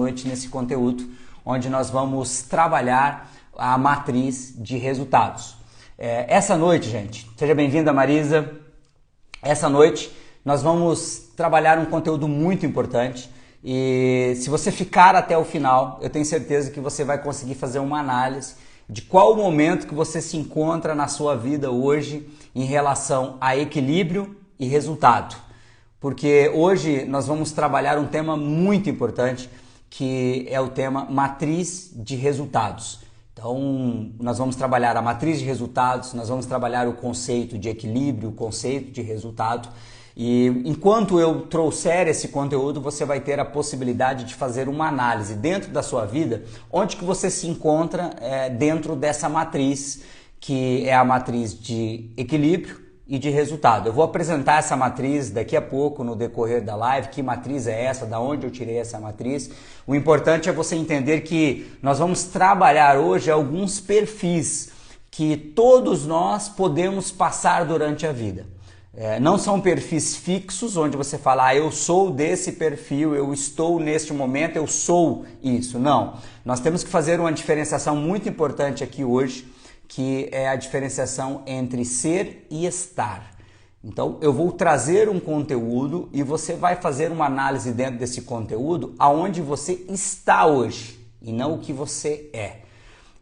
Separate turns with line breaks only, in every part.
noite nesse conteúdo, onde nós vamos trabalhar a matriz de resultados. Essa noite, gente, seja bem-vinda, Marisa. Essa noite nós vamos trabalhar um conteúdo muito importante e se você ficar até o final, eu tenho certeza que você vai conseguir fazer uma análise de qual o momento que você se encontra na sua vida hoje em relação a equilíbrio e resultado. Porque hoje nós vamos trabalhar um tema muito importante, que é o tema matriz de resultados. Então, nós vamos trabalhar a matriz de resultados, nós vamos trabalhar o conceito de equilíbrio, o conceito de resultado. E enquanto eu trouxer esse conteúdo, você vai ter a possibilidade de fazer uma análise dentro da sua vida, onde que você se encontra dentro dessa matriz, que é a matriz de equilíbrio e de resultado. Eu vou apresentar essa matriz daqui a pouco no decorrer da live, que matriz é essa, da onde eu tirei essa matriz. O importante é você entender que nós vamos trabalhar hoje alguns perfis que todos nós podemos passar durante a vida. Não são perfis fixos, onde você fala, eu sou desse perfil, eu estou neste momento, eu sou isso. Não, nós temos que fazer uma diferenciação muito importante aqui hoje, que é a diferenciação entre ser e estar. Então, eu vou trazer um conteúdo e você vai fazer uma análise dentro desse conteúdo aonde você está hoje e não o que você é.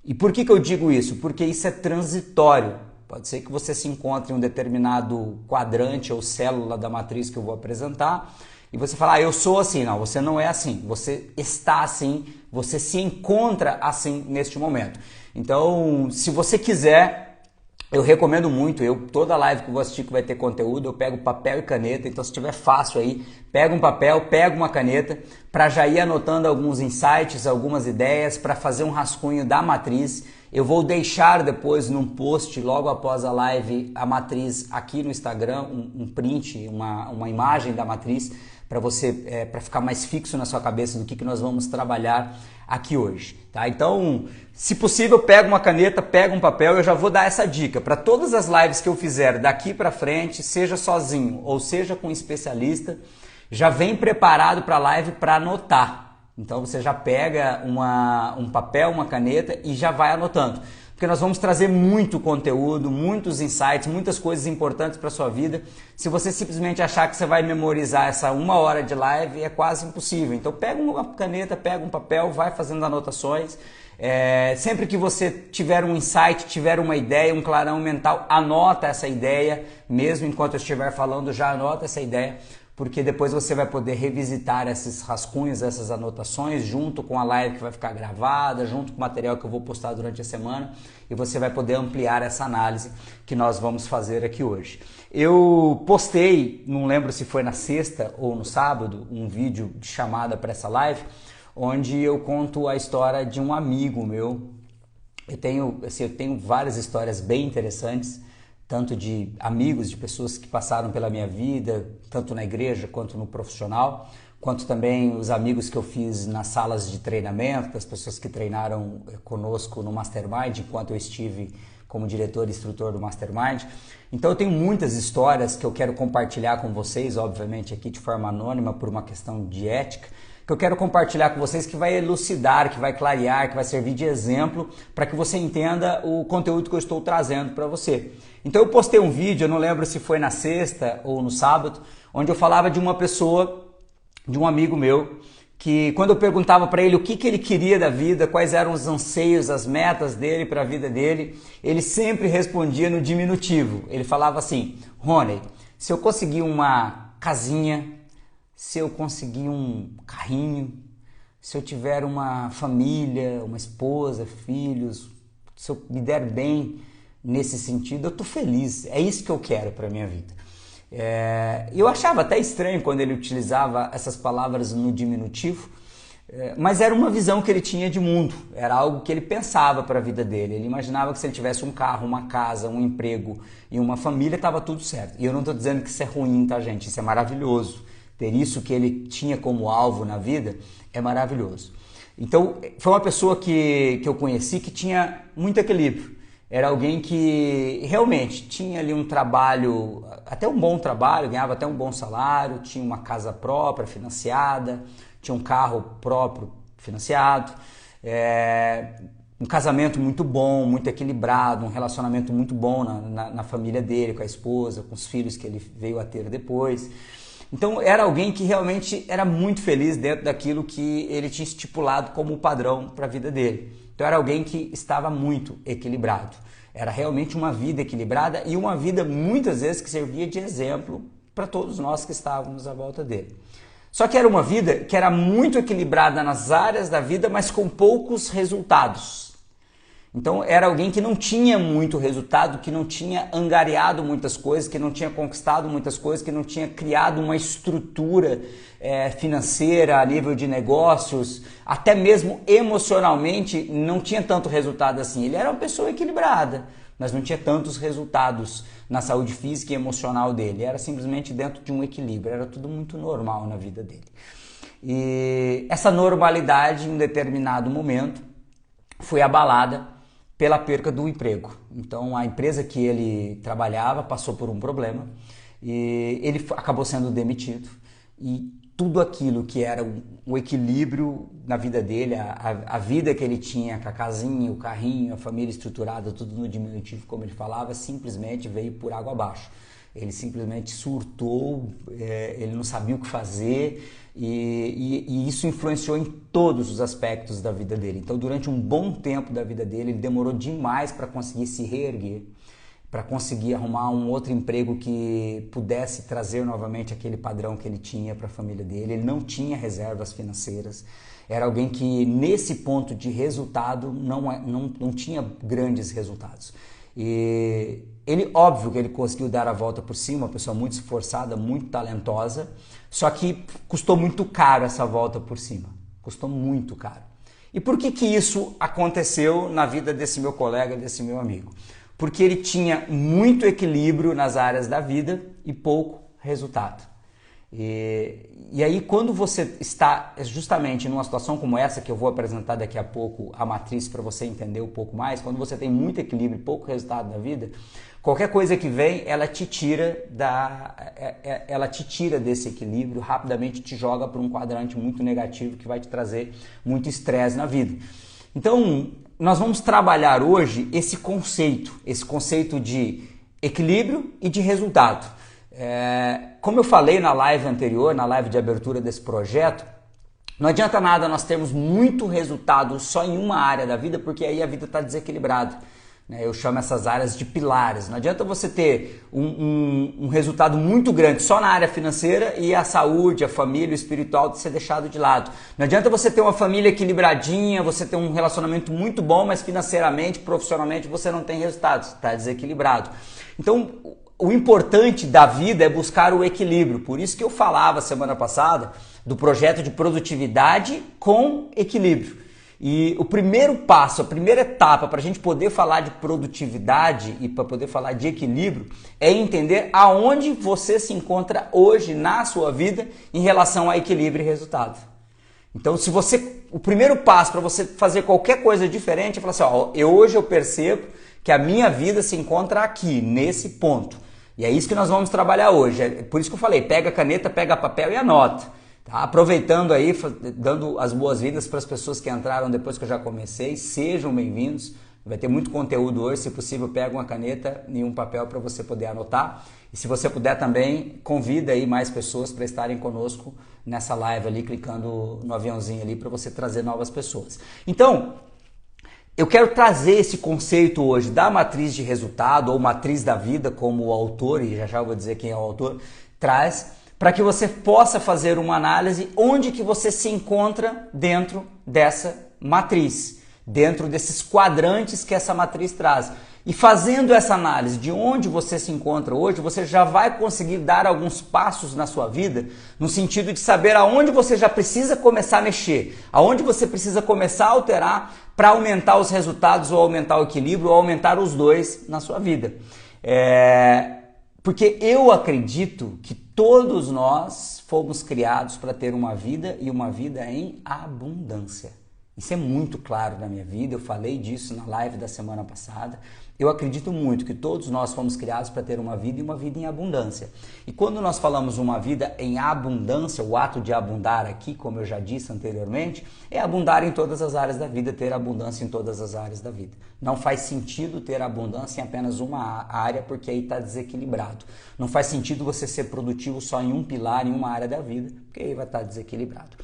E por que eu digo isso? Porque isso é transitório. Pode ser que você se encontre em um determinado quadrante ou célula da matriz que eu vou apresentar e você fala, eu sou assim. Não, você não é assim. Você está assim, você se encontra assim neste momento. Então, se você quiser, eu recomendo muito, toda live que eu vou assistir que vai ter conteúdo, eu pego papel e caneta, então se tiver fácil aí, pega um papel, pega uma caneta, para já ir anotando alguns insights, algumas ideias, para fazer um rascunho da matriz. Eu vou deixar depois num post, logo após a live, a matriz aqui no Instagram, um print, uma imagem da matriz, para você, para ficar mais fixo na sua cabeça do que nós vamos trabalhar aqui hoje, tá? Então, se possível, pega uma caneta, pega um papel, eu já vou dar essa dica. Para todas as lives que eu fizer daqui para frente, seja sozinho ou seja com um especialista, já vem preparado para a live para anotar. Então você já pega um papel, uma caneta e já vai anotando. Porque nós vamos trazer muito conteúdo, muitos insights, muitas coisas importantes para a sua vida. Se você simplesmente achar que você vai memorizar essa 1 hora de live, é quase impossível. Então pega uma caneta, pega um papel, vai fazendo anotações. Sempre que você tiver um insight, tiver uma ideia, um clarão mental, anota essa ideia. Mesmo enquanto eu estiver falando, já anota essa ideia. Porque depois você vai poder revisitar esses rascunhos, essas anotações, junto com a live que vai ficar gravada, junto com o material que eu vou postar durante a semana, e você vai poder ampliar essa análise que nós vamos fazer aqui hoje. Eu postei, não lembro se foi na sexta ou no sábado, um vídeo de chamada para essa live, onde eu conto a história de um amigo meu. Eu tenho várias histórias bem interessantes, tanto de amigos, de pessoas que passaram pela minha vida, tanto na igreja quanto no profissional, quanto também os amigos que eu fiz nas salas de treinamento, das pessoas que treinaram conosco no Mastermind, enquanto eu estive como diretor e instrutor do Mastermind. Então eu tenho muitas histórias que eu quero compartilhar com vocês, obviamente aqui de forma anônima, por uma questão de ética, que eu quero compartilhar com vocês, que vai elucidar, que vai clarear, que vai servir de exemplo para que você entenda o conteúdo que eu estou trazendo para você. Então eu postei um vídeo, eu não lembro se foi na sexta ou no sábado, onde eu falava de uma pessoa, de um amigo meu, que quando eu perguntava para ele o que ele queria da vida, quais eram os anseios, as metas dele para a vida dele, ele sempre respondia no diminutivo. Ele falava assim, Rony, se eu conseguir uma casinha, se eu conseguir um carrinho, se eu tiver uma família, uma esposa, filhos, se eu me der bem nesse sentido, eu estou feliz. É isso que eu quero para a minha vida. Eu achava até estranho quando ele utilizava essas palavras no diminutivo, mas era uma visão que ele tinha de mundo, era algo que ele pensava para a vida dele. Ele imaginava que se ele tivesse um carro, uma casa, um emprego e uma família, estava tudo certo. E eu não estou dizendo que isso é ruim, tá, gente? Isso é maravilhoso. Ter isso que ele tinha como alvo na vida é maravilhoso. Então, foi uma pessoa que eu conheci que tinha muito equilíbrio. Era alguém que realmente tinha ali um trabalho, até um bom trabalho, ganhava até um bom salário, tinha uma casa própria, financiada, tinha um carro próprio financiado, um casamento muito bom, muito equilibrado, um relacionamento muito bom na família dele, com a esposa, com os filhos que ele veio a ter depois. Então era alguém que realmente era muito feliz dentro daquilo que ele tinha estipulado como padrão para a vida dele. Então era alguém que estava muito equilibrado. Era realmente uma vida equilibrada e uma vida muitas vezes que servia de exemplo para todos nós que estávamos à volta dele. Só que era uma vida que era muito equilibrada nas áreas da vida, mas com poucos resultados. Então era alguém que não tinha muito resultado, que não tinha angariado muitas coisas, que não tinha conquistado muitas coisas, que não tinha criado uma estrutura financeira a nível de negócios, até mesmo emocionalmente não tinha tanto resultado assim. Ele era uma pessoa equilibrada, mas não tinha tantos resultados na saúde física e emocional dele. Era simplesmente dentro de um equilíbrio, era tudo muito normal na vida dele. E essa normalidade, em um determinado momento, foi abalada pela perca do emprego. Então a empresa que ele trabalhava passou por um problema e ele acabou sendo demitido e tudo aquilo que era o equilíbrio na vida dele, a vida que ele tinha com a casinha, o carrinho, a família estruturada, tudo no diminutivo, como ele falava, simplesmente veio por água abaixo. Ele simplesmente surtou, ele não sabia o que fazer e isso influenciou em todos os aspectos da vida dele. Então, durante um bom tempo da vida dele, ele demorou demais para conseguir se reerguer, para conseguir arrumar um outro emprego que pudesse trazer novamente aquele padrão que ele tinha para a família dele. Ele não tinha reservas financeiras, era alguém que nesse ponto de resultado não tinha grandes resultados. E ele, óbvio que ele conseguiu dar a volta por cima, uma pessoa muito esforçada, muito talentosa, só que custou muito caro essa volta por cima, custou muito caro. E por que isso aconteceu na vida desse meu colega, desse meu amigo? Porque ele tinha muito equilíbrio nas áreas da vida e pouco resultado. E aí quando você está justamente numa situação como essa, que eu vou apresentar daqui a pouco a matriz para você entender um pouco mais, quando você tem muito equilíbrio e pouco resultado na vida, qualquer coisa que vem, ela te tira desse equilíbrio, rapidamente te joga para um quadrante muito negativo que vai te trazer muito estresse na vida. Então, nós vamos trabalhar hoje esse conceito de equilíbrio e de resultado. Como eu falei na live anterior, na live de abertura desse projeto, não adianta nada nós termos muito resultado só em uma área da vida, porque aí a vida está desequilibrada. Eu chamo essas áreas de pilares. Não adianta você ter um resultado muito grande só na área financeira e a saúde, a família, o espiritual ser deixado de lado. Não adianta você ter uma família equilibradinha, você ter um relacionamento muito bom, mas financeiramente, profissionalmente você não tem resultados, está desequilibrado. Então, o importante da vida é buscar o equilíbrio. Por isso que eu falava semana passada do projeto de produtividade com equilíbrio. E o primeiro passo, a primeira etapa para a gente poder falar de produtividade e para poder falar de equilíbrio é entender aonde você se encontra hoje na sua vida em relação a equilíbrio e resultado. Então, o primeiro passo para você fazer qualquer coisa diferente é falar assim, hoje eu percebo que a minha vida se encontra aqui, nesse ponto. E é isso que nós vamos trabalhar hoje. É por isso que eu falei, pega a caneta, pega papel e anota. Tá? Aproveitando aí, dando as boas-vindas para as pessoas que entraram depois que eu já comecei, sejam bem-vindos. Vai ter muito conteúdo hoje, se possível pega uma caneta e um papel para você poder anotar. E se você puder também, convida aí mais pessoas para estarem conosco nessa live ali, clicando no aviãozinho ali para você trazer novas pessoas. Então, eu quero trazer esse conceito hoje da matriz de resultado ou matriz da vida, como o autor, e já eu vou dizer quem é o autor, traz, para que você possa fazer uma análise onde que você se encontra dentro dessa matriz, dentro desses quadrantes que essa matriz traz. E fazendo essa análise de onde você se encontra hoje, você já vai conseguir dar alguns passos na sua vida, no sentido de saber aonde você já precisa começar a mexer, aonde você precisa começar a alterar para aumentar os resultados ou aumentar o equilíbrio ou aumentar os dois na sua vida. Porque eu acredito que todos nós fomos criados para ter uma vida e uma vida em abundância. Isso é muito claro na minha vida, eu falei disso na live da semana passada. Eu acredito muito que todos nós fomos criados para ter uma vida e uma vida em abundância. E quando nós falamos uma vida em abundância, o ato de abundar aqui, como eu já disse anteriormente, é abundar em todas as áreas da vida, ter abundância em todas as áreas da vida. Não faz sentido ter abundância em apenas uma área, porque aí está desequilibrado. Não faz sentido você ser produtivo só em um pilar, em uma área da vida, porque aí vai estar desequilibrado.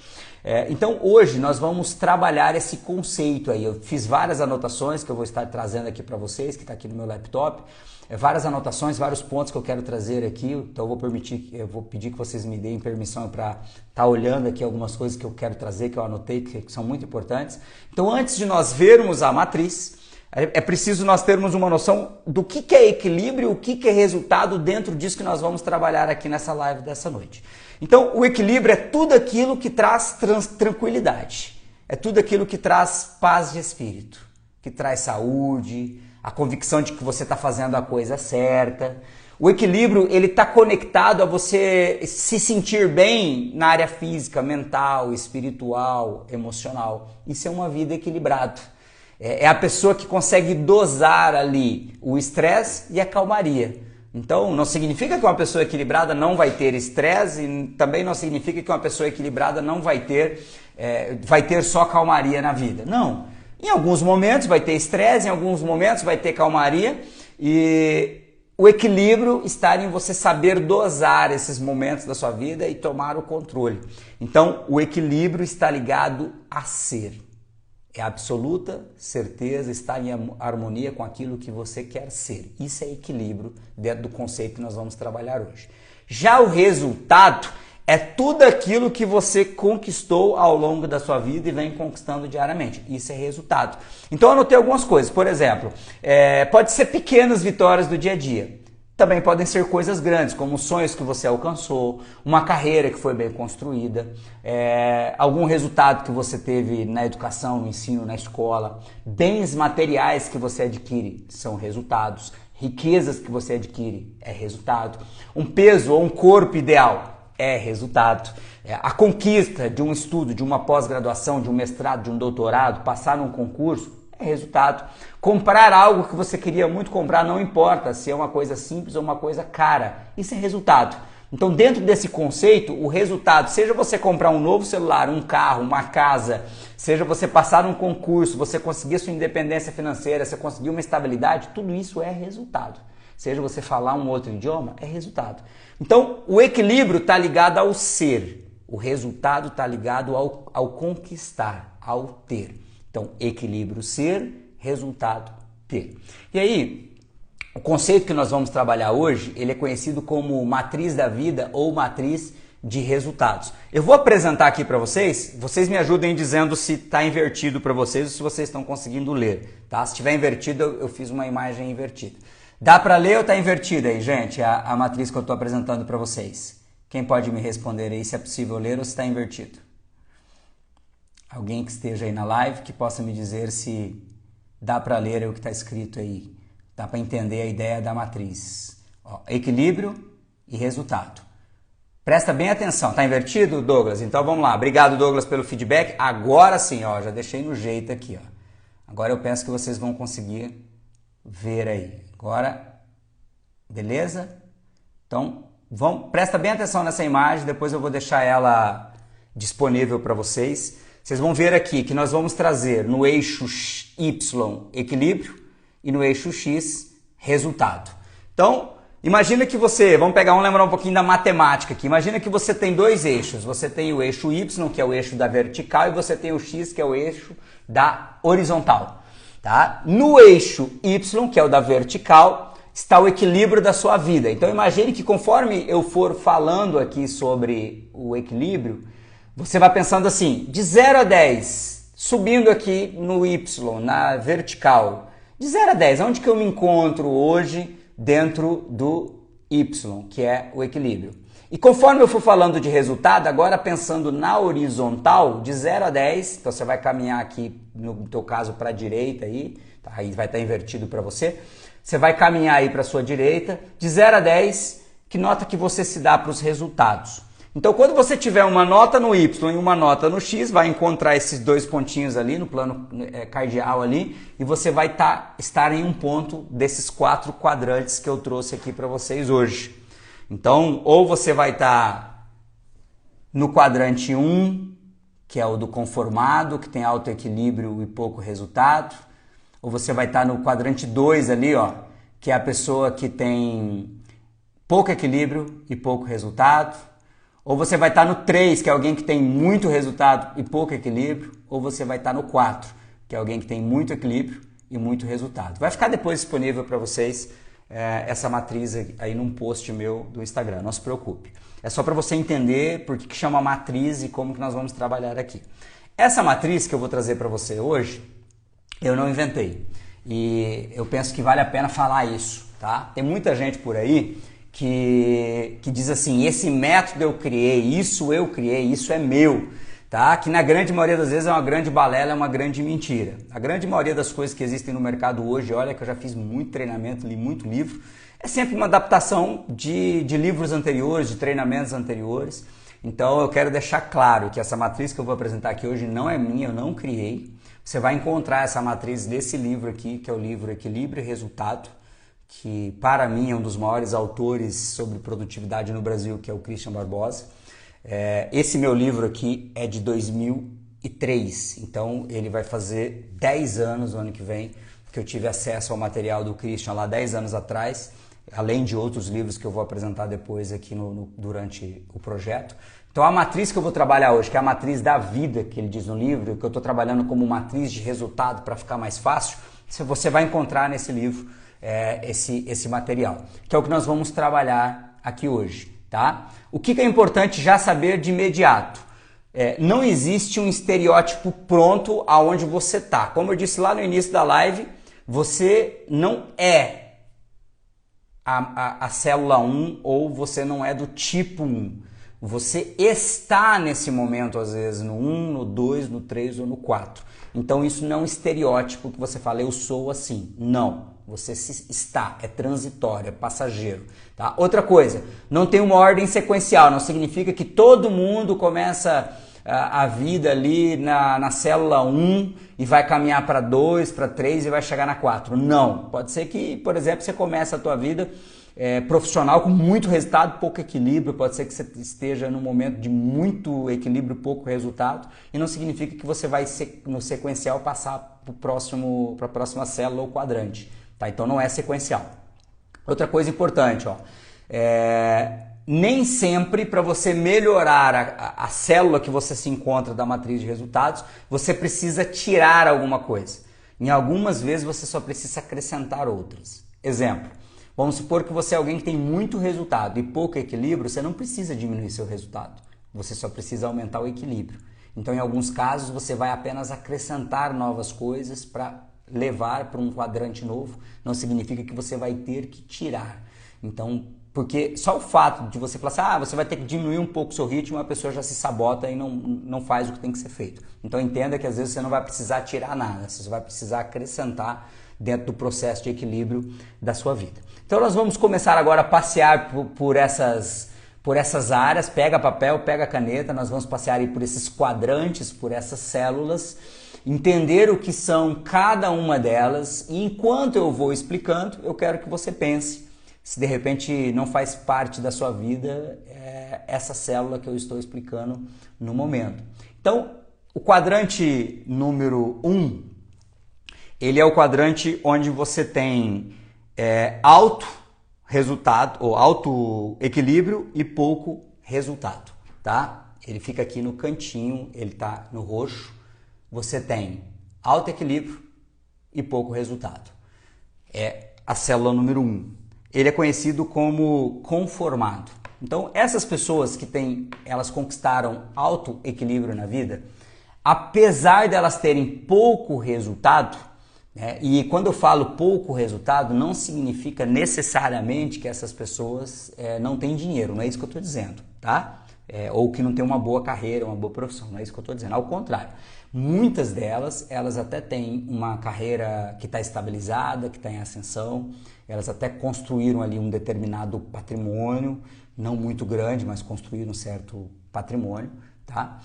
Então hoje nós vamos trabalhar esse conceito aí. Eu fiz várias anotações que eu vou estar trazendo aqui para vocês, que está aqui no meu laptop. Várias anotações, vários pontos que eu quero trazer aqui. Então eu vou pedir que vocês me deem permissão para estar olhando aqui algumas coisas que eu quero trazer, que eu anotei, que são muito importantes. Então antes de nós vermos a matriz, é preciso nós termos uma noção do que é equilíbrio, o que é resultado dentro disso que nós vamos trabalhar aqui nessa live dessa noite. Então, o equilíbrio é tudo aquilo que traz tranquilidade, é tudo aquilo que traz paz de espírito, que traz saúde, a convicção de que você está fazendo a coisa certa. O equilíbrio, ele está conectado a você se sentir bem na área física, mental, espiritual, emocional. Isso é uma vida equilibrada. É a pessoa que consegue dosar ali o estresse e a calmaria. Então, não significa que uma pessoa equilibrada não vai ter estresse e também não significa que uma pessoa equilibrada não vai ter só calmaria na vida. Não. Em alguns momentos vai ter estresse, em alguns momentos vai ter calmaria e o equilíbrio está em você saber dosar esses momentos da sua vida e tomar o controle. Então, o equilíbrio está ligado a ser. É absoluta certeza, está em harmonia com aquilo que você quer ser. Isso é equilíbrio dentro do conceito que nós vamos trabalhar hoje. Já o resultado é tudo aquilo que você conquistou ao longo da sua vida e vem conquistando diariamente. Isso é resultado. Então eu anotei algumas coisas. Por exemplo, pode ser pequenas vitórias do dia a dia. Também podem ser coisas grandes, como sonhos que você alcançou, uma carreira que foi bem construída, algum resultado que você teve na educação, no ensino, na escola, bens materiais que você adquire são resultados, riquezas que você adquire é resultado, um peso ou um corpo ideal é resultado, a conquista de um estudo, de uma pós-graduação, de um mestrado, de um doutorado, passar num concurso, é resultado. Comprar algo que você queria muito comprar, não importa se é uma coisa simples ou uma coisa cara, isso é resultado. Então, dentro desse conceito, o resultado, seja você comprar um novo celular, um carro, uma casa, seja você passar num concurso, você conseguir sua independência financeira, você conseguir uma estabilidade, tudo isso é resultado. Seja você falar um outro idioma, é resultado. Então, o equilíbrio está ligado ao ser, o resultado está ligado ao conquistar, ao ter. Então, equilíbrio ser, resultado ter. E aí, o conceito que nós vamos trabalhar hoje, ele é conhecido como matriz da vida ou matriz de resultados. Eu vou apresentar aqui para vocês me ajudem dizendo se está invertido para vocês ou se vocês estão conseguindo ler. Tá? Se estiver invertido, eu fiz uma imagem invertida. Dá para ler ou está invertida aí, gente, a matriz que eu estou apresentando para vocês? Quem pode me responder aí se é possível ler ou se está invertido? Alguém que esteja aí na live que possa me dizer se dá para ler o que está escrito aí. Dá para entender a ideia da matriz. Ó, equilíbrio e resultado. Presta bem atenção. Está invertido, Douglas? Então vamos lá. Obrigado, Douglas, pelo feedback. Agora sim, ó, já deixei no jeito aqui. Ó. Agora eu penso que vocês vão conseguir ver aí. Agora, beleza? Então, presta bem atenção nessa imagem. Depois eu vou deixar ela disponível para vocês. Vocês vão ver aqui que nós vamos trazer no eixo Y equilíbrio e no eixo X resultado. Então, imagina que vamos lembrar um pouquinho da matemática aqui. Imagina que você tem dois eixos. Você tem o eixo Y, que é o eixo da vertical, e você tem o X, que é o eixo da horizontal. Tá? No eixo Y, que é o da vertical, está o equilíbrio da sua vida. Então, imagine que conforme eu for falando aqui sobre o equilíbrio, você vai pensando assim, de 0 a 10, subindo aqui no Y, na vertical. De 0 a 10, onde que eu me encontro hoje dentro do Y, que é o equilíbrio? E conforme eu for falando de resultado, agora pensando na horizontal, de 0 a 10, então você vai caminhar aqui, no teu caso, para a direita aí, tá? Aí vai estar invertido para você. Você vai caminhar aí para a sua direita, de 0 a 10, que nota que você se dá para os resultados. Então, quando você tiver uma nota no Y e uma nota no X, vai encontrar esses dois pontinhos ali no plano cardial ali e você vai estar em um ponto desses 4 quadrantes que eu trouxe aqui para vocês hoje. Então, ou você vai estar no quadrante 1, que é o do conformado, que tem alto equilíbrio e pouco resultado, ou você vai estar no quadrante 2 ali, ó, que é a pessoa que tem pouco equilíbrio e pouco resultado, ou você vai estar no 3, que é alguém que tem muito resultado e pouco equilíbrio, ou você vai estar no 4, que é alguém que tem muito equilíbrio e muito resultado. Vai ficar depois disponível para vocês essa matriz aí num post meu do Instagram, não se preocupe. É só para você entender por que chama matriz e como que nós vamos trabalhar aqui. Essa matriz que eu vou trazer para você hoje, eu não inventei. E eu penso que vale a pena falar isso, tá? Tem muita gente por aí que diz assim, esse método eu criei, isso é meu, tá? Que na grande maioria das vezes é uma grande balela, é uma grande mentira. A grande maioria das coisas que existem no mercado hoje, olha que eu já fiz muito treinamento, li muito livro, é sempre uma adaptação de livros anteriores, de treinamentos anteriores. Então eu quero deixar claro que essa matriz que eu vou apresentar aqui hoje não é minha, eu não criei. Você vai encontrar essa matriz desse livro aqui, que é o livro Equilíbrio e Resultado, que para mim é um dos maiores autores sobre produtividade no Brasil, que é o Christian Barbosa. Esse meu livro aqui é de 2003, então ele vai fazer 10 anos no ano que vem, que eu tive acesso ao material do Christian lá 10 anos atrás, além de outros livros que eu vou apresentar depois aqui durante o projeto. Então a matriz que eu vou trabalhar hoje, que é a matriz da vida, que ele diz no livro, que eu estou trabalhando como matriz de resultado para ficar mais fácil, você vai encontrar nesse livro esse material, que é o que nós vamos trabalhar aqui hoje, tá? O que é importante já saber de imediato? Não existe um estereótipo pronto aonde você está. Como eu disse lá no início da live, você não é a célula 1 ou você não é do tipo 1. Você está nesse momento, às vezes, no 1, no 2, no 3 ou no 4. Então isso não é um estereótipo que você fala, eu sou assim. Não. Você está, é transitório, é passageiro. Tá? Outra coisa, não tem uma ordem sequencial, não significa que todo mundo começa a vida ali na célula 1 e vai caminhar para 2, para 3 e vai chegar na 4. Não, pode ser que, por exemplo, você comece a tua vida profissional com muito resultado, pouco equilíbrio, pode ser que você esteja num momento de muito equilíbrio, pouco resultado, e não significa que você vai no sequencial passar para a próxima célula ou quadrante. Tá? Então não é sequencial. Outra coisa importante, ó, nem sempre para você melhorar a célula que você se encontra da matriz de resultados, você precisa tirar alguma coisa. Em algumas vezes você só precisa acrescentar outras. Exemplo, vamos supor que você é alguém que tem muito resultado e pouco equilíbrio, você não precisa diminuir seu resultado, você só precisa aumentar o equilíbrio. Então em alguns casos você vai apenas acrescentar novas coisas para levar para um quadrante novo, não significa que você vai ter que tirar. Então, porque só o fato de você falar assim, você vai ter que diminuir um pouco o seu ritmo, a pessoa já se sabota e não faz o que tem que ser feito. Então entenda que às vezes você não vai precisar tirar nada, você vai precisar acrescentar dentro do processo de equilíbrio da sua vida. Então nós vamos começar agora a passear por essas áreas, pega papel, pega caneta, nós vamos passear aí por esses quadrantes, por essas células, entender o que são cada uma delas e enquanto eu vou explicando, eu quero que você pense se de repente não faz parte da sua vida essa célula que eu estou explicando no momento. Então, o quadrante número 1, ele é o quadrante onde você tem alto resultado, ou alto equilíbrio e pouco resultado, tá? Ele fica aqui no cantinho, ele está no roxo. Você tem alto equilíbrio e pouco resultado. É a célula número 1. Ele é conhecido como conformado. Então, essas pessoas elas conquistaram alto equilíbrio na vida, apesar de elas terem pouco resultado, e quando eu falo pouco resultado, não significa necessariamente que essas pessoas não têm dinheiro, não é isso que eu estou dizendo, tá? Ou que não tem uma boa carreira, uma boa profissão, não é isso que eu estou dizendo, ao contrário. Muitas delas, elas até têm uma carreira que está estabilizada, que está em ascensão, elas até construíram ali um determinado patrimônio, não muito grande, mas construíram um certo patrimônio, tá?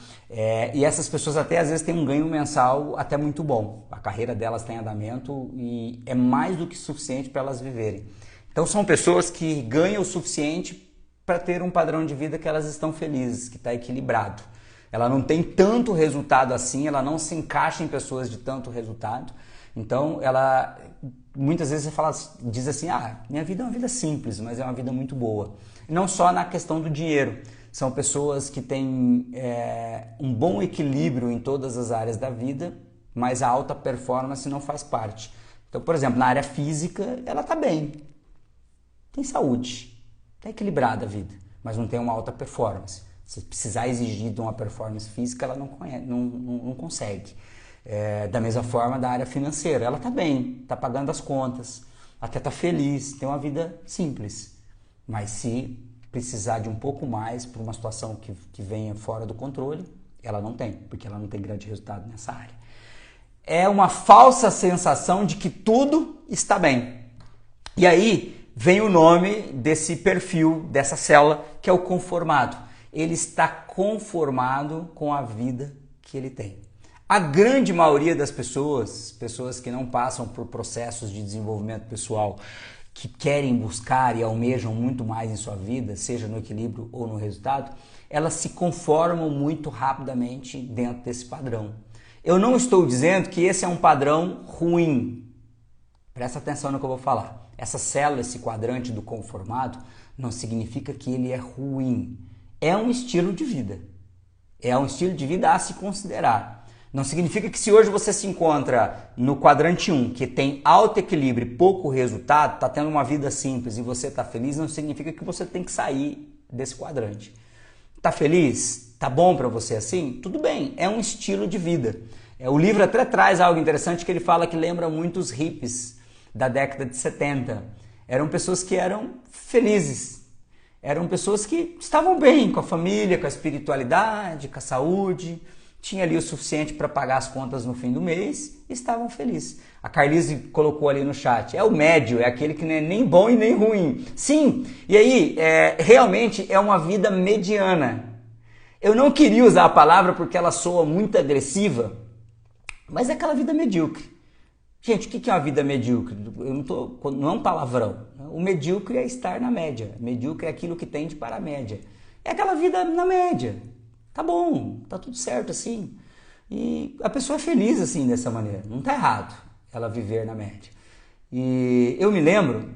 E essas pessoas até às vezes têm um ganho mensal até muito bom. A carreira delas está em andamento e é mais do que suficiente para elas viverem. Então são pessoas que ganham o suficiente para ter um padrão de vida que elas estão felizes, que está equilibrado. Ela não tem tanto resultado assim, ela não se encaixa em pessoas de tanto resultado. Então, ela muitas vezes diz assim, minha vida é uma vida simples, mas é uma vida muito boa. E não só na questão do dinheiro. São pessoas que têm um bom equilíbrio em todas as áreas da vida, mas a alta performance não faz parte. Então, por exemplo, na área física, ela está bem, tem saúde, está equilibrada a vida, mas não tem uma alta performance. Se precisar exigir de uma performance física, ela não consegue. Da mesma forma da área financeira, ela está bem, está pagando as contas, até está feliz, tem uma vida simples. Mas se precisar de um pouco mais por uma situação que venha fora do controle, ela não tem, porque ela não tem grande resultado nessa área. É uma falsa sensação de que tudo está bem. E aí vem o nome desse perfil, dessa célula, que é o conformado. Ele está conformado com a vida que ele tem. A grande maioria das pessoas que não passam por processos de desenvolvimento pessoal, que querem buscar e almejam muito mais em sua vida, seja no equilíbrio ou no resultado, elas se conformam muito rapidamente dentro desse padrão. Eu não estou dizendo que esse é um padrão ruim. Presta atenção no que eu vou falar. Essa célula, esse quadrante do conformado, não significa que ele é ruim. É um estilo de vida. É um estilo de vida a se considerar. Não significa que se hoje você se encontra no quadrante 1, que tem alto equilíbrio e pouco resultado, está tendo uma vida simples e você está feliz, não significa que você tem que sair desse quadrante. Está feliz? Está bom para você assim? Tudo bem, é um estilo de vida. O livro até traz algo interessante que ele fala que lembra muito os hippies da década de 70. Eram pessoas que eram felizes. Eram pessoas que estavam bem com a família, com a espiritualidade, com a saúde, tinha ali o suficiente para pagar as contas no fim do mês e estavam felizes. A Carlise colocou ali no chat, é o médio, é aquele que não é nem bom e nem ruim. Sim, e aí realmente é uma vida mediana. Eu não queria usar a palavra porque ela soa muito agressiva, mas é aquela vida medíocre. Gente, o que é uma vida medíocre? Não é um palavrão. O medíocre é estar na média. Medíocre é aquilo que tende para a média. É aquela vida na média. Tá bom, tá tudo certo assim. E a pessoa é feliz assim, dessa maneira. Não tá errado ela viver na média. E eu me lembro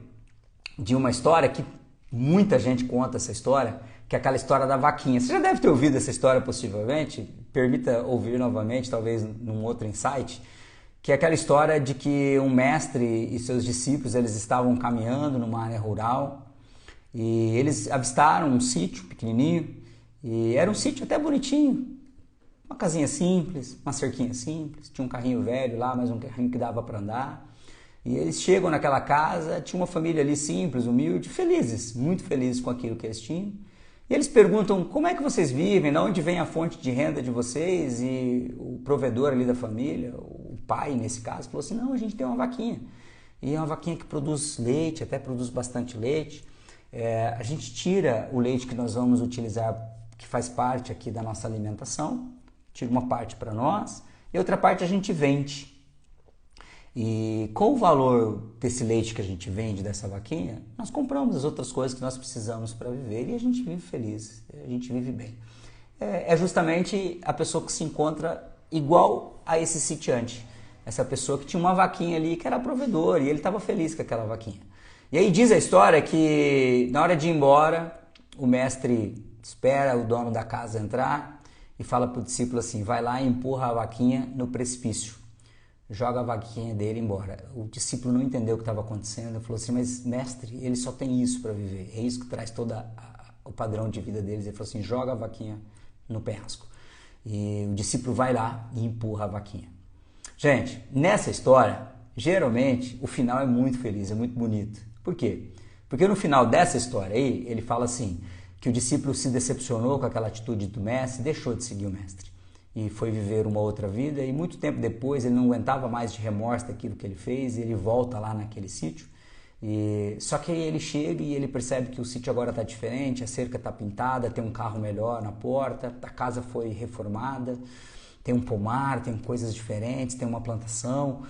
de uma história que muita gente conta essa história, que é aquela história da vaquinha. Você já deve ter ouvido essa história possivelmente. Permita ouvir novamente, talvez num outro insight. Que é aquela história de que um mestre e seus discípulos eles estavam caminhando numa área rural e eles avistaram um sítio pequenininho e era um sítio até bonitinho, uma casinha simples, uma cerquinha simples, tinha um carrinho velho lá, mas um carrinho que dava para andar. E eles chegam naquela casa, tinha uma família ali simples, humilde, felizes, muito felizes com aquilo que eles tinham. E eles perguntam, como é que vocês vivem, de onde vem a fonte de renda de vocês? E o provedor ali da família, o pai nesse caso, falou assim, não, a gente tem uma vaquinha. E é uma vaquinha que produz leite, até produz bastante leite. A gente tira o leite que nós vamos utilizar, que faz parte aqui da nossa alimentação, tira uma parte para nós e outra parte a gente vende. E com o valor desse leite que a gente vende, dessa vaquinha, nós compramos as outras coisas que nós precisamos para viver e a gente vive feliz, a gente vive bem. É justamente a pessoa que se encontra igual a esse sitiante, essa pessoa que tinha uma vaquinha ali que era provedor e ele estava feliz com aquela vaquinha. E aí diz a história que na hora de ir embora, o mestre espera o dono da casa entrar e fala para o discípulo assim, vai lá e empurra a vaquinha no precipício. Joga a vaquinha dele embora. O discípulo não entendeu o que estava acontecendo. Ele falou assim, mas mestre, ele só tem isso para viver. É isso que traz todo o padrão de vida deles. Ele falou assim, joga a vaquinha no penhasco. E o discípulo vai lá e empurra a vaquinha. Gente, nessa história, geralmente, o final é muito feliz, é muito bonito. Por quê? Porque no final dessa história aí, ele fala assim, que o discípulo se decepcionou com aquela atitude do mestre e deixou de seguir o mestre. E foi viver uma outra vida e muito tempo depois ele não aguentava mais de remorso daquilo que ele fez e ele volta lá naquele sítio E só que aí ele chega e ele percebe que o sítio agora está diferente, a cerca está pintada, tem um carro melhor na porta, a casa foi reformada, tem um pomar, tem coisas diferentes, tem uma plantação.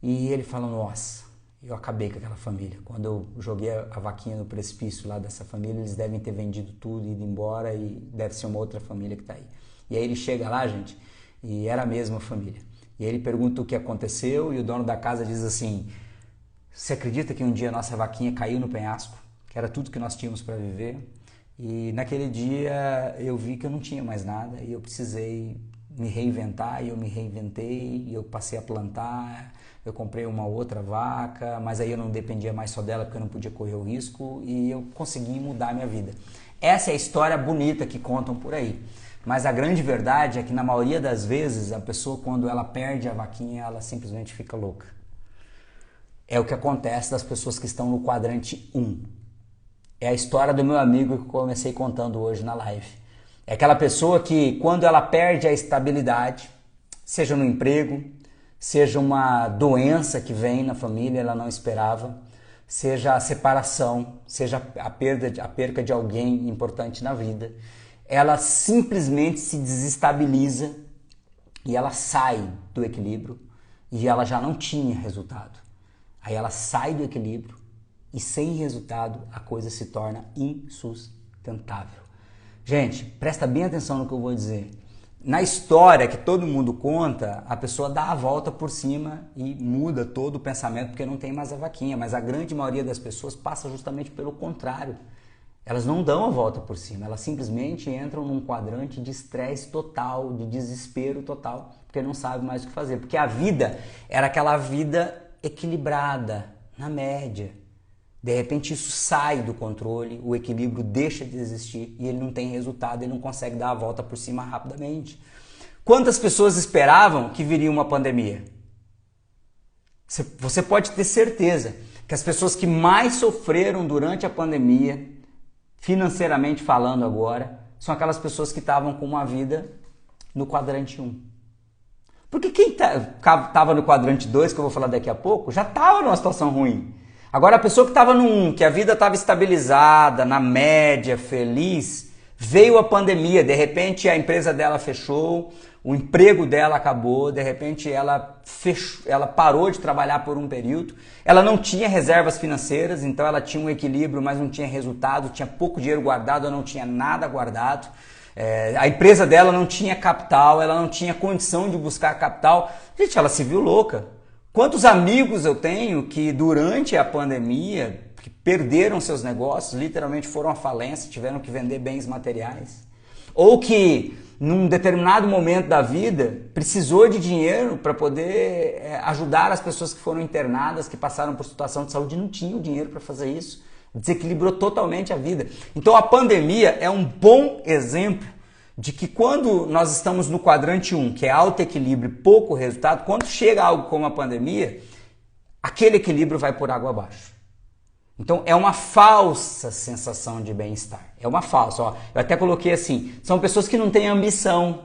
E ele fala, nossa, eu acabei com aquela família. Quando eu joguei a vaquinha no precipício lá dessa família, eles devem ter vendido tudo, ido embora e deve ser uma outra família que está aí. E aí ele chega lá, gente, e era a mesma família. E aí ele pergunta o que aconteceu e o dono da casa diz assim, você acredita que um dia a nossa vaquinha caiu no penhasco? Que era tudo que nós tínhamos para viver. E naquele dia eu vi que eu não tinha mais nada e eu precisei me reinventar. E eu me reinventei e eu passei a plantar. Eu comprei uma outra vaca, mas aí eu não dependia mais só dela porque eu não podia correr o risco. E eu consegui mudar a minha vida. Essa é a história bonita que contam por aí. Mas a grande verdade é que na maioria das vezes a pessoa, quando ela perde a vaquinha, ela simplesmente fica louca. É o que acontece das pessoas que estão no quadrante 1. É a história do meu amigo que eu comecei contando hoje na live. É aquela pessoa que, quando ela perde a estabilidade, seja no emprego, seja uma doença que vem na família, ela não esperava, seja a separação, seja a perca de alguém importante na vida, ela simplesmente se desestabiliza e ela sai do equilíbrio e ela já não tinha resultado. Aí ela sai do equilíbrio e sem resultado a coisa se torna insustentável. Gente, presta bem atenção no que eu vou dizer. Na história que todo mundo conta, a pessoa dá a volta por cima e muda todo o pensamento porque não tem mais a vaquinha. Mas a grande maioria das pessoas passa justamente pelo contrário. Elas não dão a volta por cima, elas simplesmente entram num quadrante de estresse total, de desespero total, porque não sabem mais o que fazer. Porque a vida era aquela vida equilibrada, na média. De repente isso sai do controle, o equilíbrio deixa de existir e ele não tem resultado, ele não consegue dar a volta por cima rapidamente. Quantas pessoas esperavam que viria uma pandemia? Você pode ter certeza que as pessoas que mais sofreram durante a pandemia, financeiramente falando agora, são aquelas pessoas que estavam com uma vida no quadrante 1. Porque quem estava no quadrante 2, que eu vou falar daqui a pouco, já estava numa situação ruim. Agora a pessoa que estava no 1, que a vida estava estabilizada, na média, feliz, veio a pandemia, de repente a empresa dela fechou, o emprego dela acabou, de repente ela parou de trabalhar por um período, ela não tinha reservas financeiras, então ela tinha um equilíbrio, mas não tinha resultado, tinha pouco dinheiro guardado ou não tinha nada guardado. A empresa dela não tinha capital, ela não tinha condição de buscar capital. Gente, ela se viu louca. Quantos amigos eu tenho que durante a pandemia que perderam seus negócios, literalmente foram à falência, tiveram que vender bens materiais? Ou que num determinado momento da vida precisou de dinheiro para poder ajudar as pessoas que foram internadas, que passaram por situação de saúde e não tinham dinheiro para fazer isso. Desequilibrou totalmente a vida. Então a pandemia é um bom exemplo de que quando nós estamos no quadrante 1, que é alto equilíbrio e pouco resultado, quando chega algo como a pandemia, aquele equilíbrio vai por água abaixo. Então é uma falsa sensação de bem-estar. É uma falsa. Ó. Eu até coloquei assim, são pessoas que não têm ambição.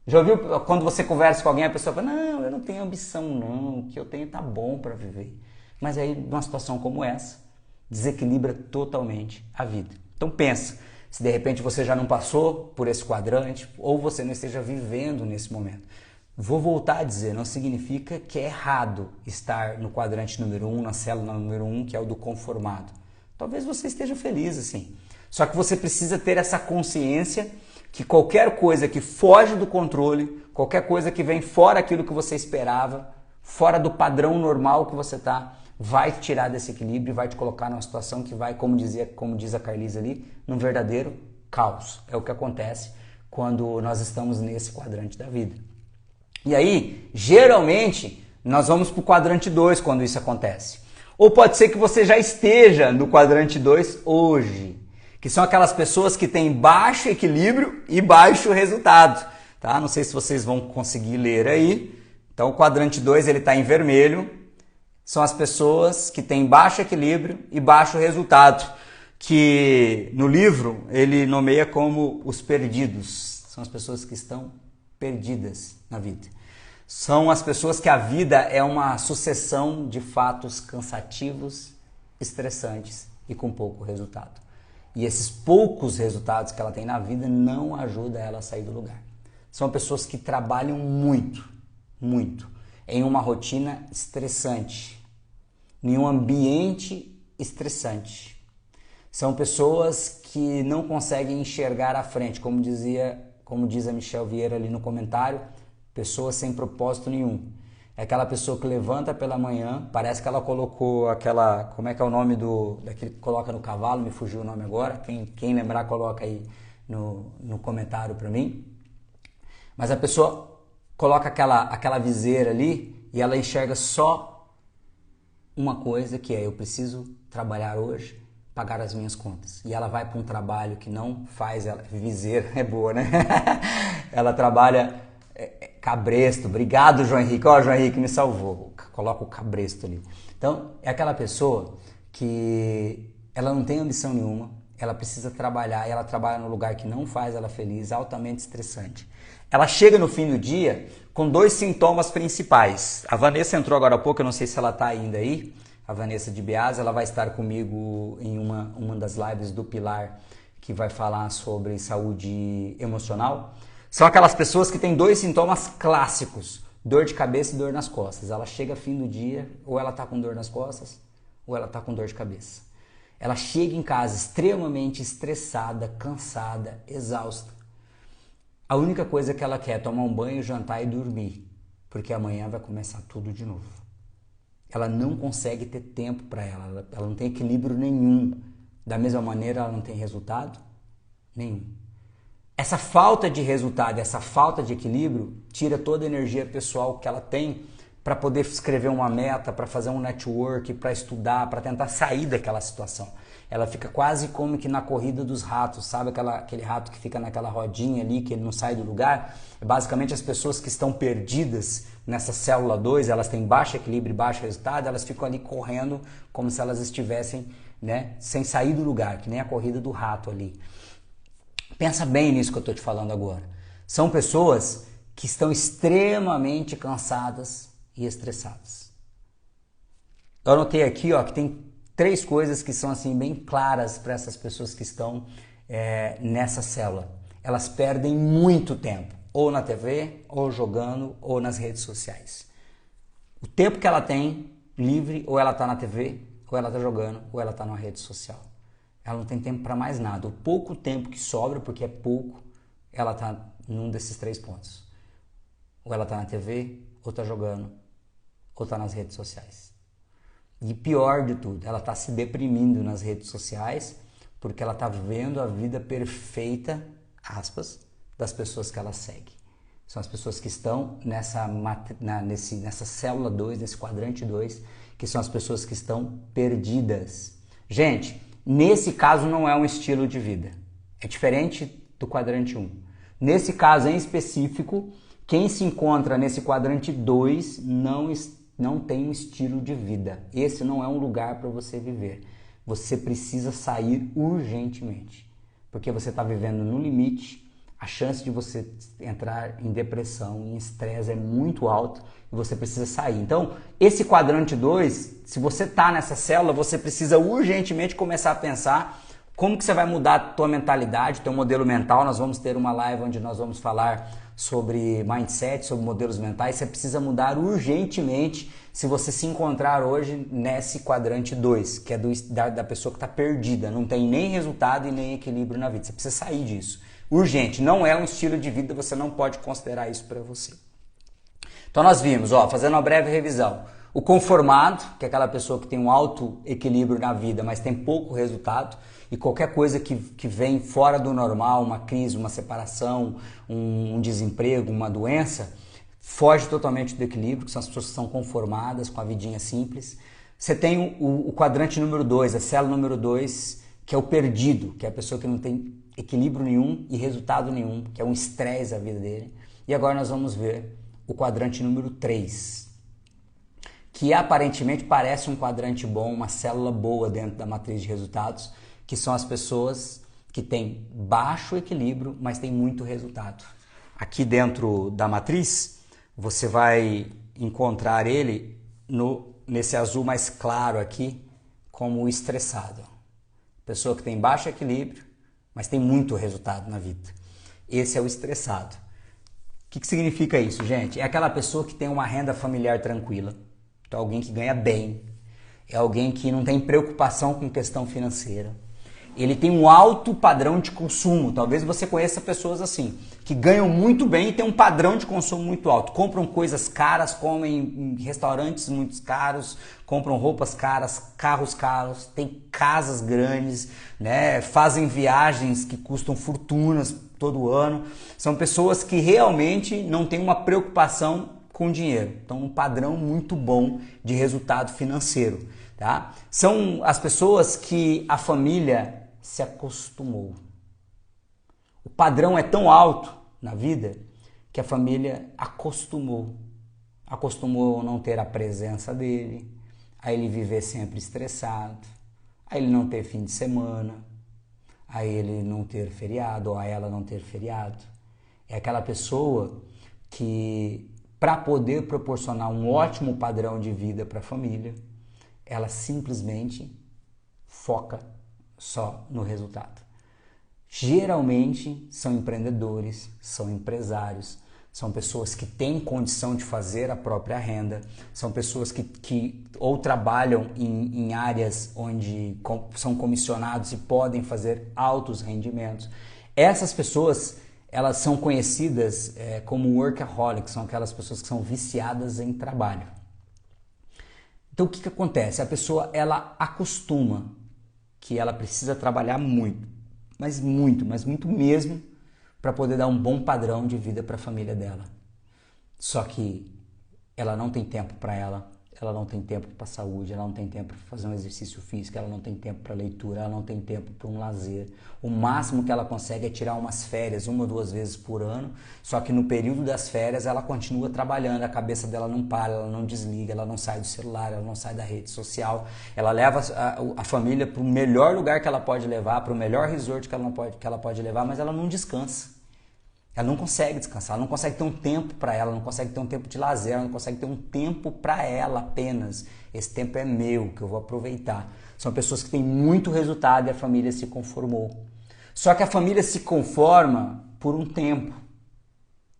Já ouviu quando você conversa com alguém, a pessoa fala, não, eu não tenho ambição não, o que eu tenho tá bom para viver. Mas aí numa situação como essa, desequilibra totalmente a vida. Então pensa, se de repente você já não passou por esse quadrante ou você não esteja vivendo nesse momento. Vou voltar a dizer, não significa que é errado estar no quadrante número 1, na célula número 1, que é o do conformado. Talvez você esteja feliz assim. Só que você precisa ter essa consciência que qualquer coisa que foge do controle, qualquer coisa que vem fora aquilo que você esperava, fora do padrão normal que você está, vai te tirar desse equilíbrio e vai te colocar numa situação que vai, como diz a Carlise ali, num verdadeiro caos. É o que acontece quando nós estamos nesse quadrante da vida. E aí, geralmente, nós vamos para o quadrante 2 quando isso acontece. Ou pode ser que você já esteja no quadrante 2 hoje, que são aquelas pessoas que têm baixo equilíbrio e baixo resultado. Tá? Não sei se vocês vão conseguir ler aí. Então, o quadrante 2 ele está em vermelho. São as pessoas que têm baixo equilíbrio e baixo resultado, que no livro ele nomeia como os perdidos. São as pessoas que estão perdidas na vida. São as pessoas que a vida é uma sucessão de fatos cansativos estressantes e com pouco resultado. E esses poucos resultados que ela tem na vida não ajudam ela a sair do lugar. São pessoas que trabalham muito, muito, em uma rotina estressante, em um ambiente estressante. São pessoas que não conseguem enxergar à frente, como diz a Michelle Vieira ali no comentário, pessoas sem propósito nenhum. É aquela pessoa que levanta pela manhã, parece que ela colocou aquela, como é que é o nome daquele que coloca no cavalo, me fugiu o nome agora, quem lembrar coloca aí no comentário para mim. Mas a pessoa coloca aquela viseira ali e ela enxerga só uma coisa, que é: eu preciso trabalhar hoje, pagar as minhas contas. E ela vai para um trabalho que não faz ela... Viseira é boa, né? Ela trabalha cabresto. Obrigado, João Henrique. Ó, João Henrique me salvou. Coloca o cabresto ali. Então, é aquela pessoa que ela não tem ambição nenhuma, ela precisa trabalhar e ela trabalha num lugar que não faz ela feliz, altamente estressante. Ela chega no fim do dia com 2 sintomas principais. A Vanessa entrou agora há pouco, eu não sei se ela está ainda aí. A Vanessa de Biase, ela vai estar comigo em uma das lives do Pilar, que vai falar sobre saúde emocional. São aquelas pessoas que têm 2 sintomas clássicos: dor de cabeça e dor nas costas. Ela chega fim do dia, ou ela está com dor nas costas, ou ela está com dor de cabeça. Ela chega em casa extremamente estressada, cansada, exausta. A única coisa que ela quer é tomar um banho, jantar e dormir, porque amanhã vai começar tudo de novo. Ela não consegue ter tempo para ela não tem equilíbrio nenhum. Da mesma maneira, ela não tem resultado nenhum. Essa falta de resultado, essa falta de equilíbrio, tira toda a energia pessoal que ela tem para poder escrever uma meta, para fazer um network, para estudar, para tentar sair daquela situação. Ela fica quase como que na corrida dos ratos, sabe aquele rato que fica naquela rodinha ali, que ele não sai do lugar? Basicamente, as pessoas que estão perdidas nessa célula 2, elas têm baixo equilíbrio e baixo resultado, elas ficam ali correndo como se elas estivessem, né, sem sair do lugar, que nem a corrida do rato ali. Pensa bem nisso que eu estou te falando agora. São pessoas que estão extremamente cansadas e estressadas. Eu anotei aqui, ó, que tem 3 coisas que são assim bem claras para essas pessoas que estão nessa célula. Elas perdem muito tempo, ou na TV, ou jogando, ou nas redes sociais. O tempo que ela tem livre, ou ela está na TV, ou ela está jogando, ou ela está numa rede social. Ela não tem tempo para mais nada. O pouco tempo que sobra, porque é pouco, ela está num desses 3 pontos. Ou ela está na TV, ou está jogando, ou está nas redes sociais. E pior de tudo, ela está se deprimindo nas redes sociais porque ela está vendo a vida perfeita, aspas, das pessoas que ela segue. São as pessoas que estão nessa célula 2, nesse quadrante 2, que são as pessoas que estão perdidas. Gente, nesse caso não é um estilo de vida. É diferente do quadrante 1. Nesse caso em específico, quem se encontra nesse quadrante 2 não tem um estilo de vida. Esse não é um lugar para você viver. Você precisa sair urgentemente, porque você está vivendo no limite, a chance de você entrar em depressão, em estresse é muito alto e você precisa sair. Então, esse quadrante 2, se você está nessa célula, você precisa urgentemente começar a pensar como que você vai mudar a tua mentalidade, teu modelo mental. Nós vamos ter uma live onde nós vamos falar sobre mindset, sobre modelos mentais. Você precisa mudar urgentemente se você se encontrar hoje nesse quadrante 2, que é da pessoa que está perdida, não tem nem resultado e nem equilíbrio na vida. Você precisa sair disso. Urgente, não é um estilo de vida, você não pode considerar isso para você. Então nós vimos, fazendo uma breve revisão, o conformado, que é aquela pessoa que tem um alto equilíbrio na vida, mas tem pouco resultado, e qualquer coisa que vem fora do normal, uma crise, uma separação, um desemprego, uma doença, foge totalmente do equilíbrio, que são as pessoas que são conformadas com a vidinha simples. Você tem o quadrante número 2, a célula número 2, que é o perdido, que é a pessoa que não tem equilíbrio nenhum e resultado nenhum, que é um estresse a vida dele. E agora nós vamos ver o quadrante número 3, que aparentemente parece um quadrante bom, uma célula boa dentro da matriz de resultados, que são as pessoas que têm baixo equilíbrio, mas têm muito resultado. Aqui dentro da matriz, você vai encontrar ele nesse azul mais claro aqui, como o estressado. Pessoa que tem baixo equilíbrio, mas tem muito resultado na vida. Esse é o estressado. O que significa isso, gente? É aquela pessoa que tem uma renda familiar tranquila. Então, alguém que ganha bem. É alguém que não tem preocupação com questão financeira. Ele tem um alto padrão de consumo. Talvez você conheça pessoas assim, que ganham muito bem e têm um padrão de consumo muito alto. Compram coisas caras, comem em restaurantes muito caros, compram roupas caras, carros caros, têm casas grandes, né? Fazem viagens que custam fortunas todo ano. São pessoas que realmente não têm uma preocupação com dinheiro. Então, um padrão muito bom de resultado financeiro. Tá? São as pessoas que a família se acostumou. O padrão é tão alto na vida que a família acostumou. Acostumou a não ter a presença dele, a ele viver sempre estressado, a ele não ter fim de semana, a ele não ter feriado ou a ela não ter feriado. É aquela pessoa que, para poder proporcionar um ótimo padrão de vida para a família, ela simplesmente foca só no resultado. Geralmente são empreendedores, são empresários, são pessoas que têm condição de fazer a própria renda, são pessoas que ou trabalham em áreas onde são comissionados e podem fazer altos rendimentos. Essas pessoas, elas são conhecidas como workaholics, são aquelas pessoas que são viciadas em trabalho. Então o que acontece? A pessoa, ela acostuma que ela precisa trabalhar muito, mas muito mesmo, para poder dar um bom padrão de vida para a família dela. Só que ela não tem tempo para ela não tem tempo para a saúde, ela não tem tempo para fazer um exercício físico, ela não tem tempo para leitura, ela não tem tempo para um lazer. O máximo que ela consegue é tirar umas férias, 1 ou 2 vezes por ano, só que no período das férias ela continua trabalhando, a cabeça dela não para, ela não desliga, ela não sai do celular, ela não sai da rede social, ela leva a família para o melhor lugar que ela pode levar, para o melhor resort que ela pode levar, mas ela não descansa. Ela não consegue descansar, ela não consegue ter um tempo para ela, não consegue ter um tempo de lazer, ela não consegue ter um tempo para ela apenas. Esse tempo é meu, que eu vou aproveitar. São pessoas que têm muito resultado e a família se conformou. Só que a família se conforma por um tempo.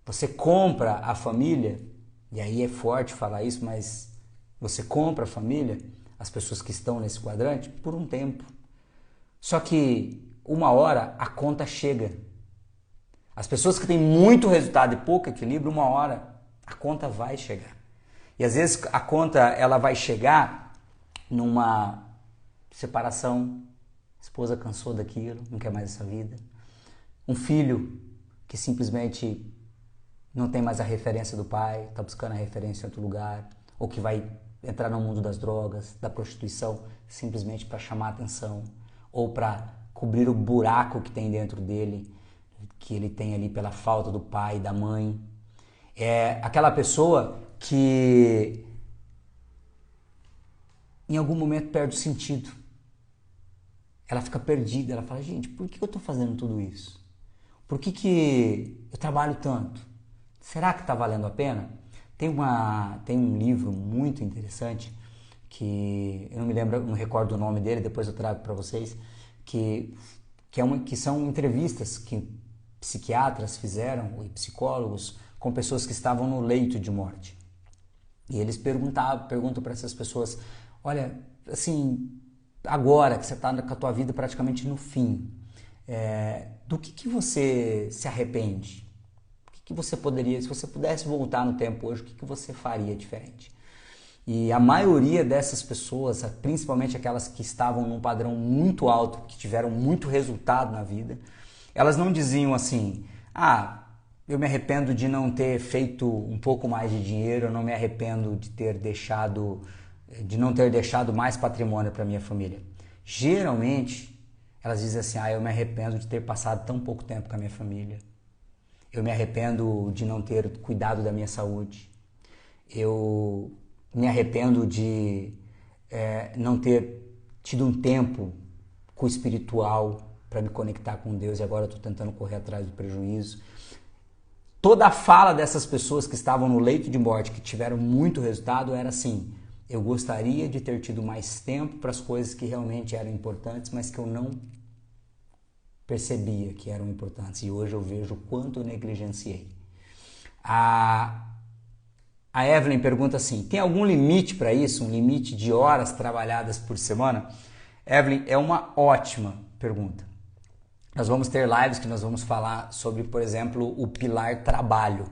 Você compra a família, e aí é forte falar isso, mas você compra a família, as pessoas que estão nesse quadrante, por um tempo. Só que uma hora a conta chega. As pessoas que têm muito resultado e pouco equilíbrio, uma hora a conta vai chegar. E às vezes a conta ela vai chegar numa separação, a esposa cansou daquilo, não quer mais essa vida. Um filho que simplesmente não tem mais a referência do pai, está buscando a referência em outro lugar, ou que vai entrar no mundo das drogas, da prostituição, simplesmente para chamar a atenção, ou para cobrir o buraco que tem dentro dele, que ele tem ali pela falta do pai, da mãe. É aquela pessoa que em algum momento perde o sentido. Ela fica perdida, ela fala, gente, por que eu estou fazendo tudo isso? Por que eu trabalho tanto? Será que está valendo a pena? Tem um livro muito interessante, que eu não me lembro, não recordo o nome dele, depois eu trago para vocês, que são entrevistas que psiquiatras fizeram, e psicólogos, com pessoas que estavam no leito de morte. E eles perguntam para essas pessoas, olha, assim, agora que você está com a tua vida praticamente no fim, do que você se arrepende? O que você poderia, se você pudesse voltar no tempo hoje, o que você faria diferente? E a maioria dessas pessoas, principalmente aquelas que estavam num padrão muito alto, que tiveram muito resultado na vida, elas não diziam assim, eu me arrependo de não ter feito um pouco mais de dinheiro, eu não me arrependo de não ter deixado mais patrimônio para minha família. Geralmente, elas dizem assim, eu me arrependo de ter passado tão pouco tempo com a minha família. Eu me arrependo de não ter cuidado da minha saúde. Eu me arrependo de não ter tido um tempo com o espiritual para me conectar com Deus e agora eu estou tentando correr atrás do prejuízo. Toda a fala dessas pessoas que estavam no leito de morte, que tiveram muito resultado, era assim, Eu gostaria de ter tido mais tempo para as coisas que realmente eram importantes, mas que eu não percebia que eram importantes. E hoje eu vejo o quanto eu negligenciei. A Evelyn pergunta assim, tem algum limite para isso? Um limite de horas trabalhadas por semana? Evelyn, é uma ótima pergunta. Nós vamos ter lives que nós vamos falar sobre, por exemplo, o pilar trabalho.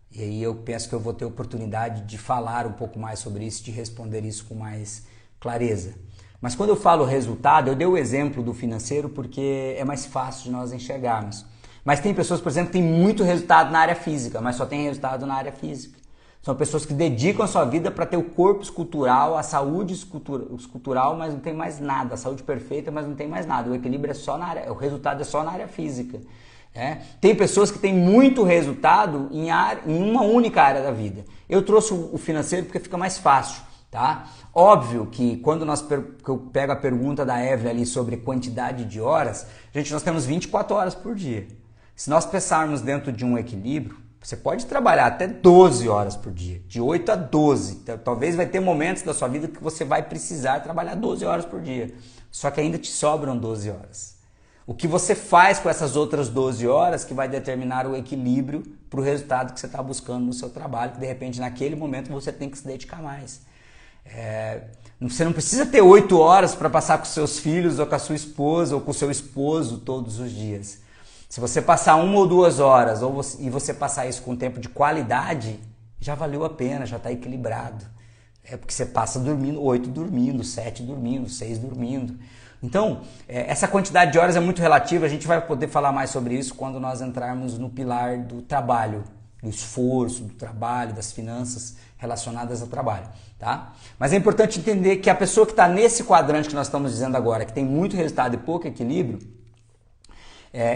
E aí eu penso que eu vou ter oportunidade de falar um pouco mais sobre isso, de responder isso com mais clareza. Mas quando eu falo resultado, eu dei o exemplo do financeiro porque é mais fácil de nós enxergarmos. Mas tem pessoas, por exemplo, que têm muito resultado na área física, mas só tem resultado na área física. São pessoas que dedicam a sua vida para ter o corpo escultural, a saúde escultural, mas não tem mais nada. A saúde perfeita, mas não tem mais nada. O equilíbrio é só na área, o resultado é só na área física. Tem pessoas que têm muito resultado em uma única área da vida. Eu trouxe o financeiro porque fica mais fácil, tá? Óbvio que quando eu pego a pergunta da Evelyn ali sobre quantidade de horas, gente, nós temos 24 horas por dia. Se nós pensarmos dentro de um equilíbrio, você pode trabalhar até 12 horas por dia, de 8 a 12. Talvez vai ter momentos da sua vida que você vai precisar trabalhar 12 horas por dia. Só que ainda te sobram 12 horas. O que você faz com essas outras 12 horas que vai determinar o equilíbrio para o resultado que você está buscando no seu trabalho, que de repente naquele momento você tem que se dedicar mais. Você não precisa ter 8 horas para passar com seus filhos ou com a sua esposa ou com o seu esposo todos os dias. Se você passar 1 ou 2 horas e você passar isso com tempo de qualidade, já valeu a pena, já está equilibrado. Porque você passa dormindo, 8 dormindo, 7 dormindo, 6 dormindo. Então, essa quantidade de horas é muito relativa, a gente vai poder falar mais sobre isso quando nós entrarmos no pilar do trabalho, do esforço, do trabalho, das finanças relacionadas ao trabalho, tá? Mas é importante entender que a pessoa que está nesse quadrante que nós estamos dizendo agora, que tem muito resultado e pouco equilíbrio,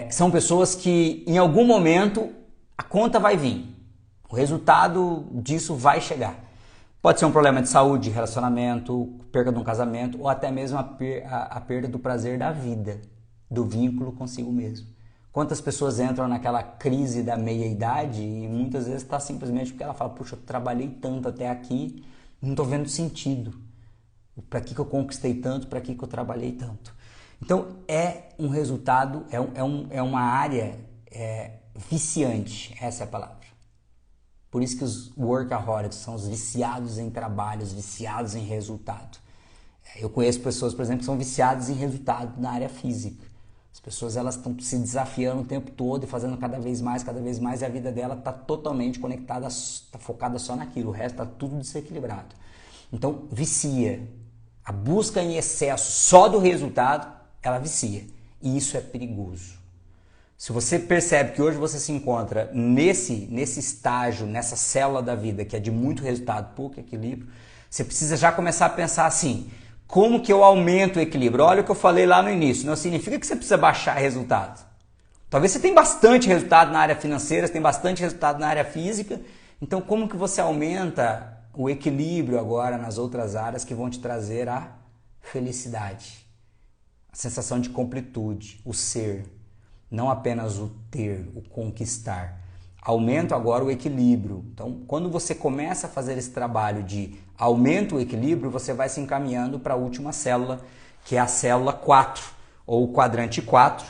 são pessoas que em algum momento a conta vai vir, o resultado disso vai chegar. Pode ser um problema de saúde, relacionamento, perda de um casamento ou até mesmo a perda do prazer da vida, do vínculo consigo mesmo. Quantas pessoas entram naquela crise da meia-idade e muitas vezes está simplesmente porque ela fala, puxa, eu trabalhei tanto até aqui, não estou vendo sentido. Para que eu conquistei tanto, para que eu trabalhei tanto? Então é um resultado, é uma área viciante, essa é a palavra. Por isso que os workaholics são os viciados em trabalho, os viciados em resultado. Eu conheço pessoas, por exemplo, que são viciadas em resultado na área física. As pessoas elas estão se desafiando o tempo todo e fazendo cada vez mais, e a vida dela está totalmente conectada, está focada só naquilo, o resto está tudo desequilibrado. Então, vicia. A busca em excesso só do resultado, ela vicia. E isso é perigoso. Se você percebe que hoje você se encontra nesse estágio, nessa célula da vida que é de muito resultado, pouco equilíbrio, você precisa já começar a pensar assim, como que eu aumento o equilíbrio? Olha o que eu falei lá no início, não significa que você precisa baixar resultado. Talvez você tenha bastante resultado na área financeira, você tem bastante resultado na área física, então como que você aumenta o equilíbrio agora nas outras áreas que vão te trazer a felicidade, a sensação de completude, o ser. Não apenas o ter, o conquistar. Aumenta agora o equilíbrio. Então, quando você começa a fazer esse trabalho de aumento o equilíbrio, você vai se encaminhando para a última célula, que é a célula 4, ou o quadrante 4,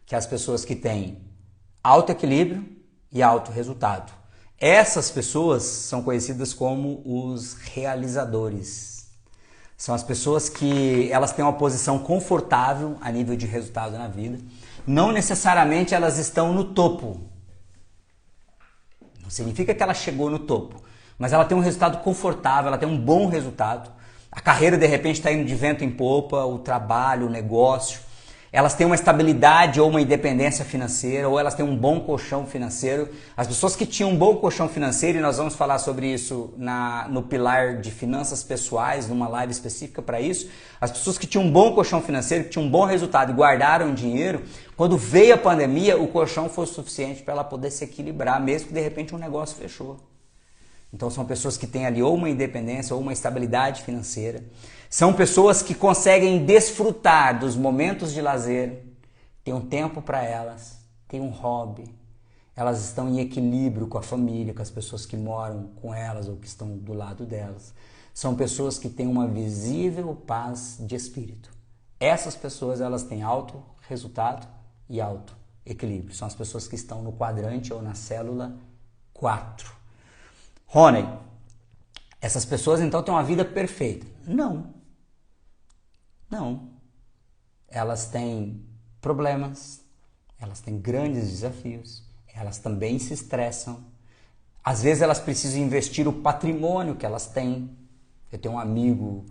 que é as pessoas que têm alto equilíbrio e alto resultado. Essas pessoas são conhecidas como os realizadores. São as pessoas que elas têm uma posição confortável a nível de resultado na vida. Não necessariamente elas estão no topo. Não significa que ela chegou no topo. Mas ela tem um resultado confortável, ela tem um bom resultado. A carreira de repente está indo de vento em popa, o trabalho, o negócio. Elas têm uma estabilidade ou uma independência financeira, ou elas têm um bom colchão financeiro. As pessoas que tinham um bom colchão financeiro, e nós vamos falar sobre isso no pilar de finanças pessoais, numa live específica para isso, as pessoas que tinham um bom colchão financeiro, que tinham um bom resultado e guardaram dinheiro, quando veio a pandemia, o colchão foi suficiente para ela poder se equilibrar, mesmo que de repente um negócio fechou. Então são pessoas que têm ali ou uma independência ou uma estabilidade financeira. São pessoas que conseguem desfrutar dos momentos de lazer, tem um tempo para elas, tem um hobby. elas estão em equilíbrio com a família, com as pessoas que moram com elas ou que estão do lado delas. São pessoas que têm uma visível paz de espírito. Essas pessoas, elas têm alto resultado e alto equilíbrio. São as pessoas que estão no quadrante ou na célula 4. Rony, essas pessoas então têm uma vida perfeita? Não. Não. Elas têm problemas, elas têm grandes desafios, elas também se estressam. Às vezes elas precisam investir o patrimônio que elas têm. Eu tenho um amigo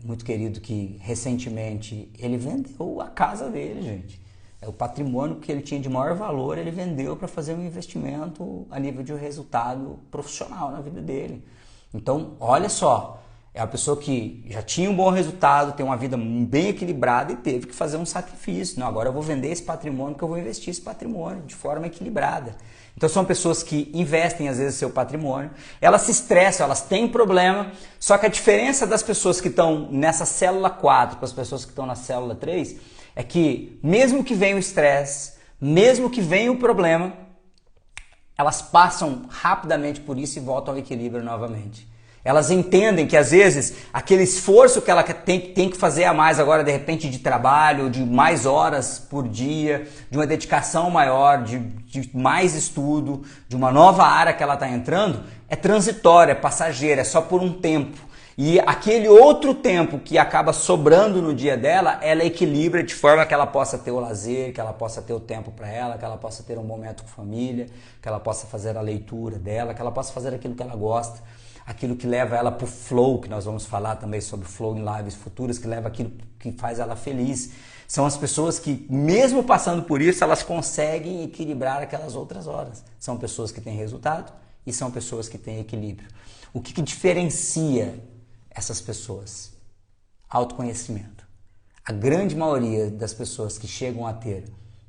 muito querido que recentemente ele vendeu a casa dele, gente. O patrimônio que ele tinha de maior valor, ele vendeu para fazer um investimento a nível de resultado profissional na vida dele. Então, olha só, é uma pessoa que já tinha um bom resultado, tem uma vida bem equilibrada e teve que fazer um sacrifício. Não, agora eu vou vender esse patrimônio porque eu vou investir esse patrimônio de forma equilibrada. Então são pessoas que investem às vezes seu patrimônio, elas se estressam, elas têm problema, só que a diferença das pessoas que estão nessa célula 4 para as pessoas que estão na célula 3 é que mesmo que venha o estresse, mesmo que venha o problema, elas passam rapidamente por isso e voltam ao equilíbrio novamente. Elas entendem que às vezes aquele esforço que ela tem que fazer a mais agora, de repente, de trabalho, de mais horas por dia, de uma dedicação maior, de mais estudo, de uma nova área que ela está entrando, é transitório, é passageiro, é só por um tempo. E aquele outro tempo que acaba sobrando no dia dela, ela equilibra de forma que ela possa ter o lazer, que ela possa ter o tempo para ela, que ela possa ter um momento com família, que ela possa fazer a leitura dela, que ela possa fazer aquilo que ela gosta. Aquilo que leva ela para o flow, que nós vamos falar também sobre flow em lives futuras, que leva aquilo que faz ela feliz. São as pessoas que, mesmo passando por isso, elas conseguem equilibrar aquelas outras horas. São pessoas que têm resultado e são pessoas que têm equilíbrio. O que diferencia essas pessoas? Autoconhecimento. A grande maioria das pessoas que chegam a ter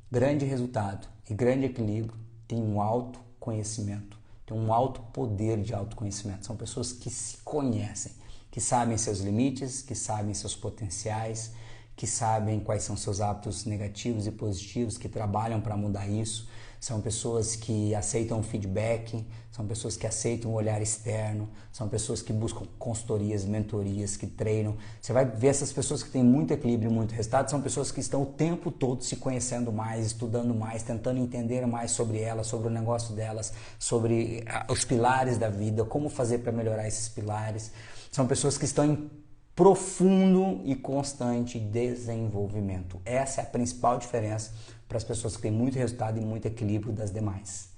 grande resultado e grande equilíbrio tem um autoconhecimento. Tem um alto poder de autoconhecimento. São pessoas que se conhecem, que sabem seus limites, que sabem seus potenciais, que sabem quais são seus hábitos negativos e positivos, que trabalham para mudar isso. São pessoas que aceitam feedback, são pessoas que aceitam o olhar externo, são pessoas que buscam consultorias, mentorias, que treinam. Você vai ver essas pessoas que têm muito equilíbrio e muito resultado, são pessoas que estão o tempo todo se conhecendo mais, estudando mais, tentando entender mais sobre elas, sobre o negócio delas, sobre os pilares da vida, como fazer para melhorar esses pilares. São pessoas que estão em profundo e constante desenvolvimento. Essa é a principal diferença para as pessoas que têm muito resultado e muito equilíbrio das demais.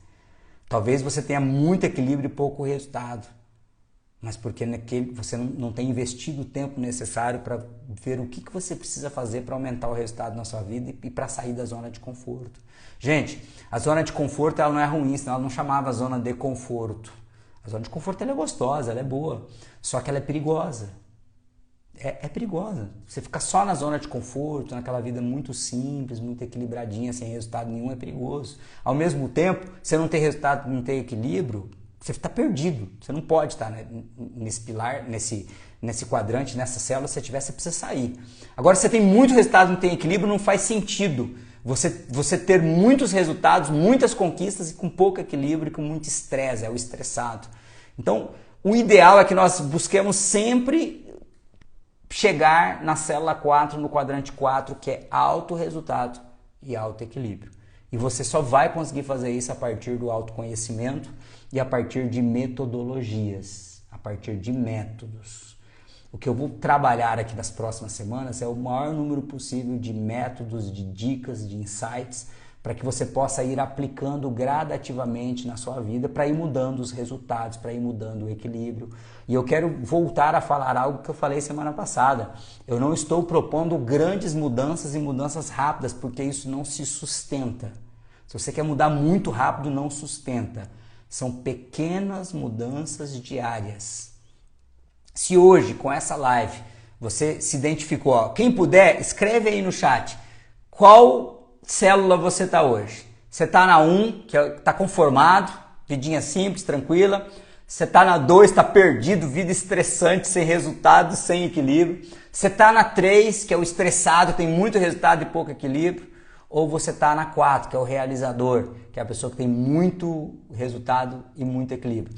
Talvez você tenha muito equilíbrio e pouco resultado, mas porque você não tem investido o tempo necessário para ver o que você precisa fazer para aumentar o resultado na sua vida e para sair da zona de conforto. Gente, a zona de conforto ela não é ruim, senão ela não chamava zona de conforto. A zona de conforto ela é gostosa, ela é boa, só que ela é perigosa. É perigosa. Você ficar só na zona de conforto, naquela vida muito simples, muito equilibradinha, sem resultado nenhum, é perigoso. Ao mesmo tempo, você não ter resultado, não ter equilíbrio, você está perdido. Você não pode estar nesse pilar, nesse quadrante, nessa célula. Se você tiver, você precisa sair. Agora, se você tem muito resultado e não tem equilíbrio, não faz sentido você ter muitos resultados, muitas conquistas e com pouco equilíbrio e com muito estresse, é o estressado. Então, o ideal é que nós busquemos sempre chegar na célula 4, no quadrante 4, que é alto resultado e alto equilíbrio. E você só vai conseguir fazer isso a partir do autoconhecimento e a partir de metodologias, a partir de métodos. O que eu vou trabalhar aqui nas próximas semanas é o maior número possível de métodos, de dicas, de insights, para que você possa ir aplicando gradativamente na sua vida, para ir mudando os resultados, para ir mudando o equilíbrio. E eu quero voltar a falar algo que eu falei semana passada. Eu não estou propondo grandes mudanças e mudanças rápidas, porque isso não se sustenta. Se você quer mudar muito rápido, não sustenta. São pequenas mudanças diárias. Se hoje, com essa live, você se identificou, quem puder, escreve aí no chat qual célula você está hoje. Você está na 1, que está conformado, vidinha simples, tranquila. Você está na 2, está perdido, vida estressante, sem resultado, sem equilíbrio. Você está na 3, que é o estressado, tem muito resultado e pouco equilíbrio. ou você está na 4, que é o realizador, que é a pessoa que tem muito resultado e muito equilíbrio.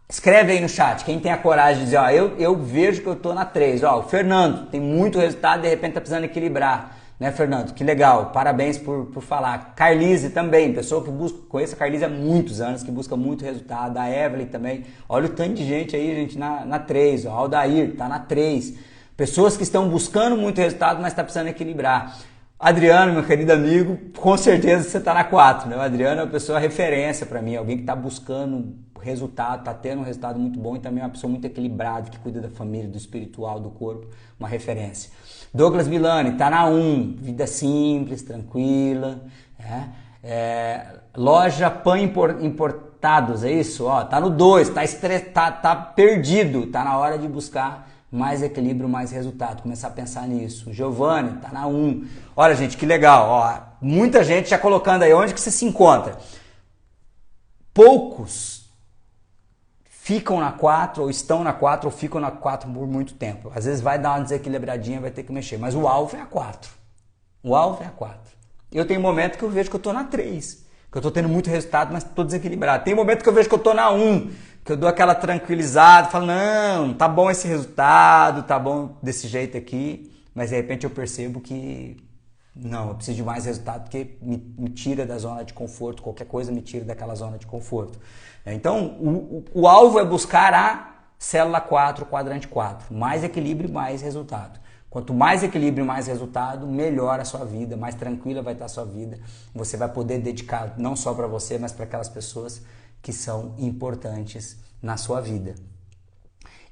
Escreve aí no chat, quem tem a coragem de dizer, ó, eu vejo que eu estou na 3, ó, o Fernando tem muito resultado e de repente está precisando equilibrar, né, Fernando? Que legal, parabéns por falar. Carlise também, pessoa que busca, conheço a Carlise há muitos anos, que busca muito resultado, a Evelyn também, olha o tanto de gente aí, gente, na 3, ó, Aldair tá na 3, pessoas que estão buscando muito resultado, mas está precisando equilibrar. Adriano, meu querido amigo, com certeza você está na 4, né? O Adriano é uma pessoa referência para mim, alguém que está buscando resultado, está tendo um resultado muito bom e também é uma pessoa muito equilibrada, que cuida da família, do espiritual, do corpo, uma referência. Douglas Milani, está na 1, vida simples, tranquila, loja Pan Importados, é isso? Ó, tá no 2, tá perdido, tá na hora de buscar mais equilíbrio, mais resultado, começar a pensar nisso. Giovanni, tá na 1. Olha, gente, que legal, ó, muita gente já colocando aí onde que você se encontra. Poucos ficam na 4, ou estão na 4, ou ficam na 4 por muito tempo. Às vezes vai dar uma desequilibradinha, vai ter que mexer, mas o alvo é a 4. O alvo é a 4. Eu tenho momento que eu vejo que eu tô na 3, que eu tô tendo muito resultado, mas tô desequilibrado. Tem momento que eu vejo que eu tô na 1, que eu dou aquela tranquilizada, falo, não, tá bom esse resultado, tá bom desse jeito aqui, mas de repente eu percebo que não, eu preciso de mais resultado porque me tira da zona de conforto, qualquer coisa me tira daquela zona de conforto. Então, o alvo é buscar a célula 4, quadrante 4, mais equilíbrio, mais resultado. Quanto mais equilíbrio e mais resultado, melhor a sua vida, mais tranquila vai estar a sua vida. Você vai poder dedicar não só para você, mas para aquelas pessoas que são importantes na sua vida.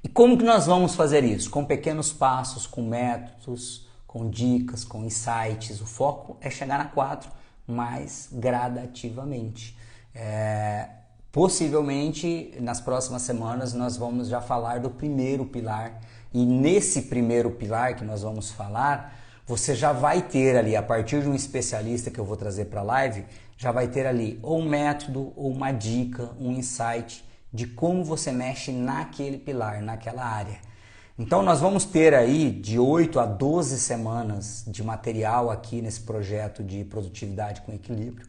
E como que nós vamos fazer isso? Com pequenos passos, com métodos, com dicas, com insights. O foco é chegar na 4, mas gradativamente. Possivelmente, nas próximas semanas, nós vamos já falar do primeiro pilar. E nesse primeiro pilar que nós vamos falar, você já vai ter ali, a partir de um especialista que eu vou trazer para a live, já vai ter ali ou um método, ou uma dica, um insight de como você mexe naquele pilar, naquela área. Então nós vamos ter aí de 8 a 12 semanas de material aqui nesse projeto de produtividade com equilíbrio.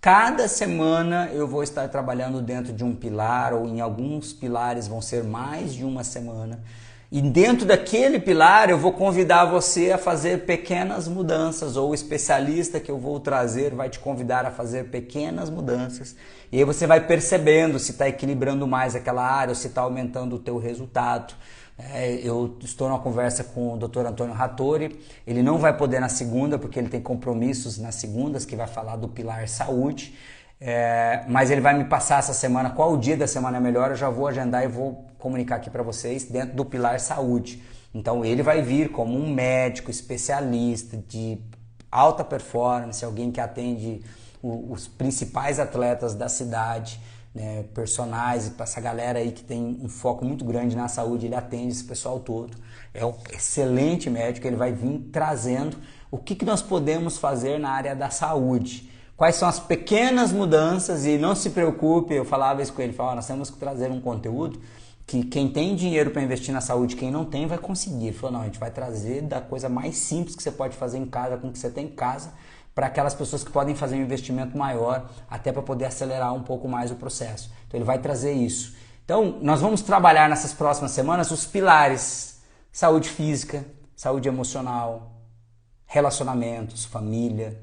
Cada semana eu vou estar trabalhando dentro de um pilar, ou em alguns pilares vão ser mais de uma semana. E dentro daquele pilar eu vou convidar você a fazer pequenas mudanças, ou o especialista que eu vou trazer vai te convidar a fazer pequenas mudanças. E aí você vai percebendo se está equilibrando mais aquela área ou se está aumentando o teu resultado. Eu estou numa conversa com o Dr. Antônio Rattori, ele não vai poder na segunda porque ele tem compromissos nas segundas que vai falar do pilar saúde, mas ele vai me passar essa semana qual o dia da semana é melhor, eu já vou agendar e vou comunicar aqui para vocês dentro do pilar saúde. Então ele vai vir como um médico especialista de alta performance, alguém que atende os principais atletas da cidade, né, personagens, para essa galera aí que tem um foco muito grande na saúde, ele atende esse pessoal todo. É um excelente médico, ele vai vir trazendo o que nós podemos fazer na área da saúde. Quais são as pequenas mudanças, e não se preocupe, eu falava isso com ele, falava, nós temos que trazer um conteúdo que quem tem dinheiro para investir na saúde, quem não tem, vai conseguir. Ele falou, não, a gente vai trazer da coisa mais simples que você pode fazer em casa, com o que você tem em casa, para aquelas pessoas que podem fazer um investimento maior, até para poder acelerar um pouco mais o processo. Então ele vai trazer isso. Então nós vamos trabalhar nessas próximas semanas os pilares: saúde física, saúde emocional, relacionamentos, família,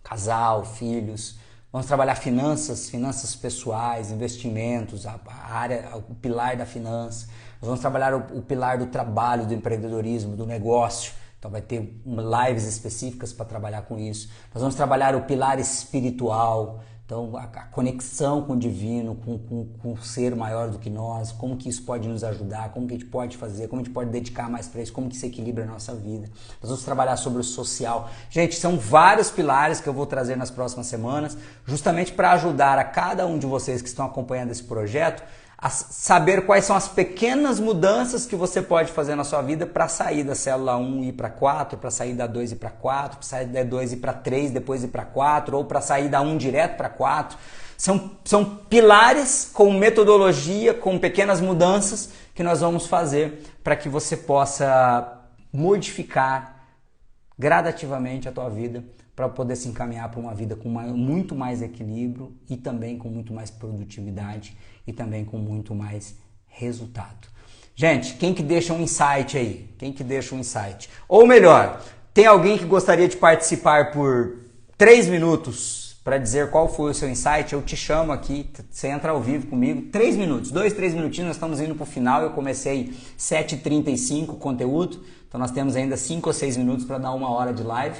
casal, filhos. Vamos trabalhar finanças pessoais, investimentos, a área, o pilar da finança. Nós vamos trabalhar o pilar do trabalho, do empreendedorismo, do negócio. Então vai ter lives específicas para trabalhar com isso. Nós vamos trabalhar o pilar espiritual, então a conexão com o divino, com o ser maior do que nós, como que isso pode nos ajudar, como que a gente pode fazer, como a gente pode dedicar mais para isso, como que isso equilibra a nossa vida. Nós vamos trabalhar sobre o social. Gente, são vários pilares que eu vou trazer nas próximas semanas, justamente para ajudar a cada um de vocês que estão acompanhando esse projeto a saber quais são as pequenas mudanças que você pode fazer na sua vida para sair da célula 1 e ir para 4, para sair da 2 e ir para 4, para sair da 2 e ir para 3, depois ir para 4, ou para sair da 1 direto para 4. São pilares com metodologia, com pequenas mudanças que nós vamos fazer para que você possa modificar gradativamente a tua vida para poder se encaminhar para uma vida com muito mais equilíbrio e também com muito mais produtividade e também com muito mais resultado. Gente, quem que deixa um insight aí? Quem que deixa um insight? Ou melhor, tem alguém que gostaria de participar por 3 minutos para dizer qual foi o seu insight? Eu te chamo aqui, você entra ao vivo comigo, 3 minutos, 2, 3 minutinhos, nós estamos indo para o final, eu comecei 7h35 conteúdo, então nós temos ainda 5 ou 6 minutos para dar 1 hora de live,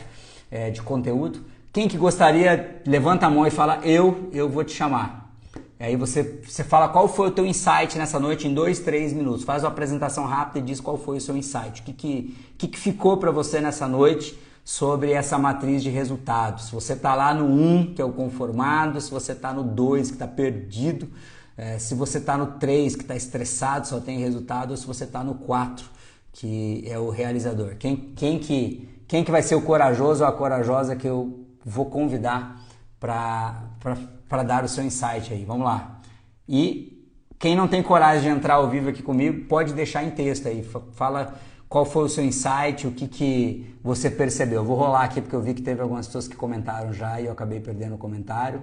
de conteúdo. Quem que gostaria, levanta a mão e fala, eu vou te chamar. E aí você fala qual foi o teu insight nessa noite em 2, 3 minutos. Faz uma apresentação rápida e diz qual foi o seu insight. O que ficou para você nessa noite sobre essa matriz de resultados? Se você está lá no 1, que é o conformado, se você está no 2, que está perdido, se você está no 3, que está estressado, só tem resultado, ou se você está no 4, que é o realizador. Quem que vai ser o corajoso ou a corajosa que eu vou convidar para dar o seu insight aí? Vamos lá. E quem não tem coragem de entrar ao vivo aqui comigo, pode deixar em texto aí. Fala qual foi o seu insight, o que você percebeu. Eu vou rolar aqui porque eu vi que teve algumas pessoas que comentaram já e eu acabei perdendo o comentário.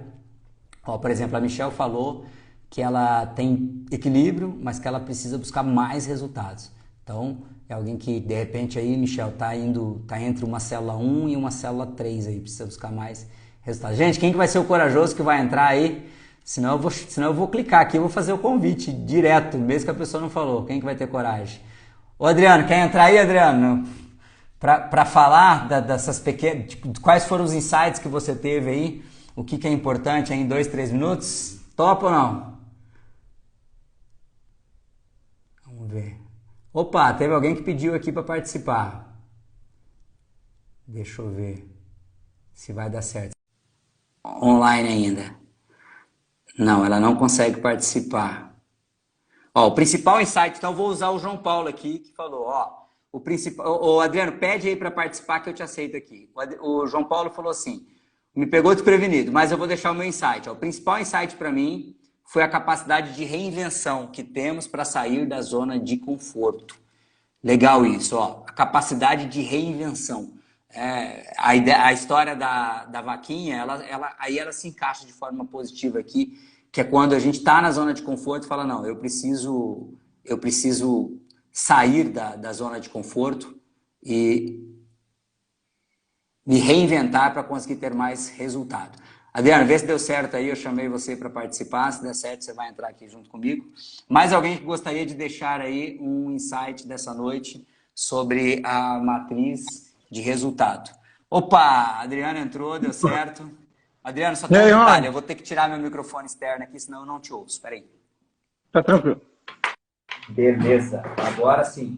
Ó, por exemplo, a Michelle falou que ela tem equilíbrio, mas que ela precisa buscar mais resultados. Então, é alguém que, de repente, aí, Michelle, tá entre uma célula 1 e uma célula 3 aí, precisa buscar mais resultados. Gente, quem que vai ser o corajoso que vai entrar aí? Senão eu vou clicar aqui, eu vou fazer o convite direto, mesmo que a pessoa não falou. Quem que vai ter coragem? Ô, Adriano, quer entrar aí, Adriano? Para falar dessas pequenas... Quais foram os insights que você teve aí? O que é importante aí em 2, 3 minutos? Topa ou não? Vamos ver. Opa, teve alguém que pediu aqui para participar. Deixa eu ver se vai dar certo. Online ainda. Não, ela não consegue participar. Ó, o principal insight, então eu vou usar o João Paulo aqui, que falou, ó, o principal... Ô, Adriano, pede aí para participar que eu te aceito aqui. O João Paulo falou assim, me pegou desprevenido, mas eu vou deixar o meu insight. Ó, o principal insight para mim foi a capacidade de reinvenção que temos para sair da zona de conforto. Legal isso, ó, a capacidade de reinvenção. A história da vaquinha, aí ela se encaixa de forma positiva aqui, que é quando a gente está na zona de conforto e fala, não, eu preciso sair da zona de conforto e me reinventar para conseguir ter mais resultado. Adriano, vê se deu certo aí, eu chamei você para participar, se der certo você vai entrar aqui junto comigo. Mais alguém que gostaria de deixar aí um insight dessa noite sobre a matriz de resultado? Opa, Adriano entrou, deu certo. Adriano, só tem um detalhe, eu vou ter que tirar meu microfone externo aqui, senão eu não te ouço, espera aí.
Tá tranquilo.
Beleza, agora sim,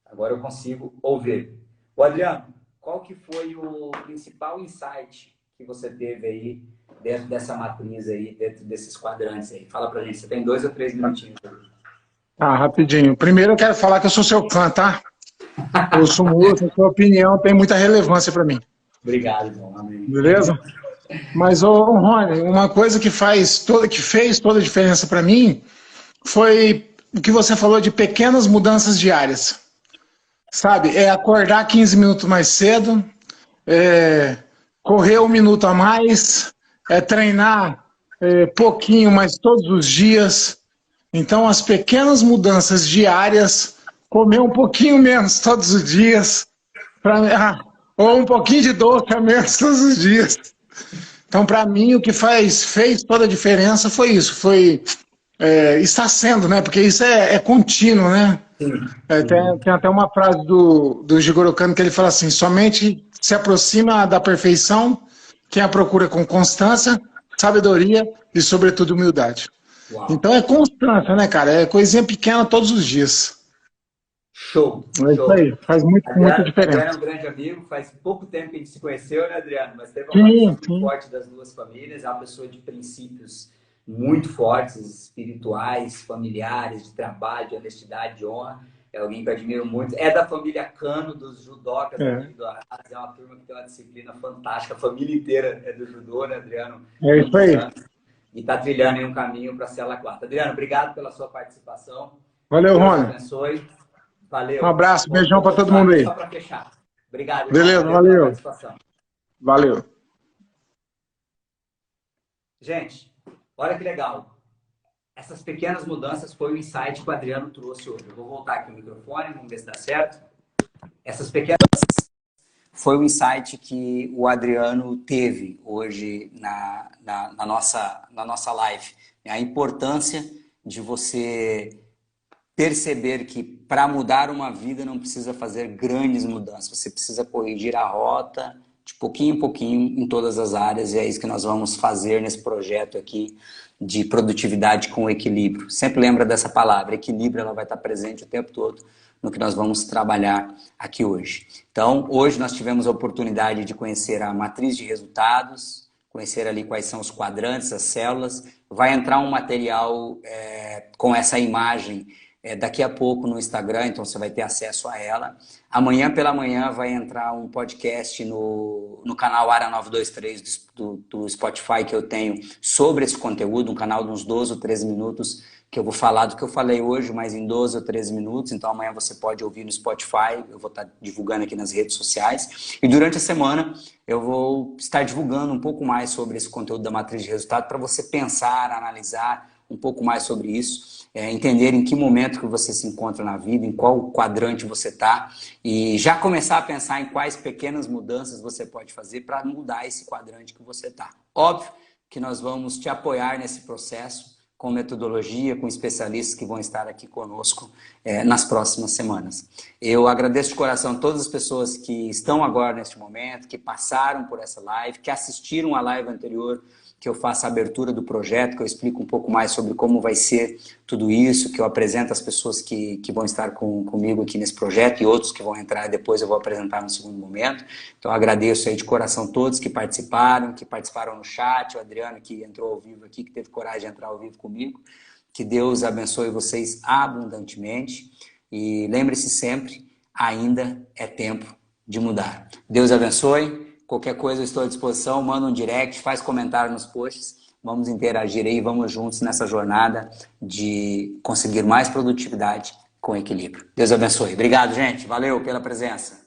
agora eu consigo ouvir. O Adriano, qual que foi o principal insight que você teve aí dentro dessa matriz aí, dentro desses quadrantes aí? Fala pra gente, você tem 2 ou 3 minutinhos.
Rapidinho. Primeiro eu quero falar que eu sou seu fã, tá? Eu sou muito, a sua opinião tem muita relevância para mim.
Obrigado, irmão. Amém.
Beleza? Mas, Rony, uma coisa que fez toda a diferença para mim foi o que você falou de pequenas mudanças diárias. Sabe? É acordar 15 minutos mais cedo, correr 1 minuto a mais, treinar pouquinho, mas todos os dias. Então, as pequenas mudanças diárias, comer um pouquinho menos todos os dias, ou um pouquinho de doce a menos todos os dias. Então, para mim, o que fez toda a diferença foi isso, está sendo, né? Porque isso é contínuo, né? Tem até uma frase do Jigoro Kano que ele fala assim, somente se aproxima da perfeição quem a procura com constância, sabedoria e, sobretudo, humildade.
Uau.
Então é constância, né, cara? É coisinha pequena todos os dias.
Show.
Isso aí, faz muita diferença.
Adriano é um grande amigo, faz pouco tempo que a gente se conheceu, né, Adriano? Mas teve uma relação muito forte das duas famílias, é uma pessoa de princípios muito fortes, espirituais, familiares, de trabalho, de honestidade, de honra. É alguém que eu admiro muito. É da família Cano, dos judocas aqui do Arras. É uma turma que tem uma disciplina fantástica. A família inteira é do judô, né, Adriano?
É isso aí.
E está trilhando aí um caminho para a Cela 4. Adriano, obrigado pela sua participação.
Valeu, Rony.
Deus abençoe. Valeu.
Um abraço, beijão para todo mundo aí.
Só para fechar. Obrigado.
Beleza, valeu. Valeu.
Gente, olha que legal. Essas pequenas mudanças foi o insight que o Adriano trouxe hoje. Eu vou voltar aqui o microfone, vamos ver se dá certo. Essas pequenas foi o insight que o Adriano teve hoje na nossa live. A importância de você perceber que para mudar uma vida não precisa fazer grandes mudanças, você precisa corrigir a rota de pouquinho em pouquinho em todas as áreas, e é isso que nós vamos fazer nesse projeto aqui de produtividade com equilíbrio. Sempre lembra dessa palavra, equilíbrio, ela vai estar presente o tempo todo no que nós vamos trabalhar aqui hoje. Então, hoje nós tivemos a oportunidade de conhecer a matriz de resultados, conhecer ali quais são os quadrantes, as células. Vai entrar um material com essa imagem daqui a pouco no Instagram, então você vai ter acesso a ela. Amanhã pela manhã vai entrar um podcast no canal Área 923 do Spotify que eu tenho sobre esse conteúdo, um canal de uns 12 ou 13 minutos, que eu vou falar do que eu falei hoje, mas em 12 ou 13 minutos, então amanhã você pode ouvir no Spotify, eu vou estar divulgando aqui nas redes sociais. E durante a semana eu vou estar divulgando um pouco mais sobre esse conteúdo da matriz de resultado, para você pensar, analisar um pouco mais sobre isso, entender em que momento que você se encontra na vida, em qual quadrante você está, e já começar a pensar em quais pequenas mudanças você pode fazer para mudar esse quadrante que você está. Óbvio que nós vamos te apoiar nesse processo, com metodologia, com especialistas que vão estar aqui conosco nas próximas semanas. Eu agradeço de coração todas as pessoas que estão agora neste momento, que passaram por essa live, que assistiram a live anterior, que eu faço a abertura do projeto, que eu explico um pouco mais sobre como vai ser tudo isso, que eu apresento as pessoas que vão estar comigo aqui nesse projeto e outros que vão entrar depois eu vou apresentar no segundo momento. Então eu agradeço aí de coração todos que participaram no chat, o Adriano que entrou ao vivo aqui, que teve coragem de entrar ao vivo comigo. Que Deus abençoe vocês abundantemente e lembre-se sempre, ainda é tempo de mudar. Deus abençoe. Qualquer coisa eu estou à disposição, manda um direct, faz comentário nos posts, vamos interagir aí, vamos juntos nessa jornada de conseguir mais produtividade com equilíbrio. Deus abençoe. Obrigado, gente. Valeu pela presença.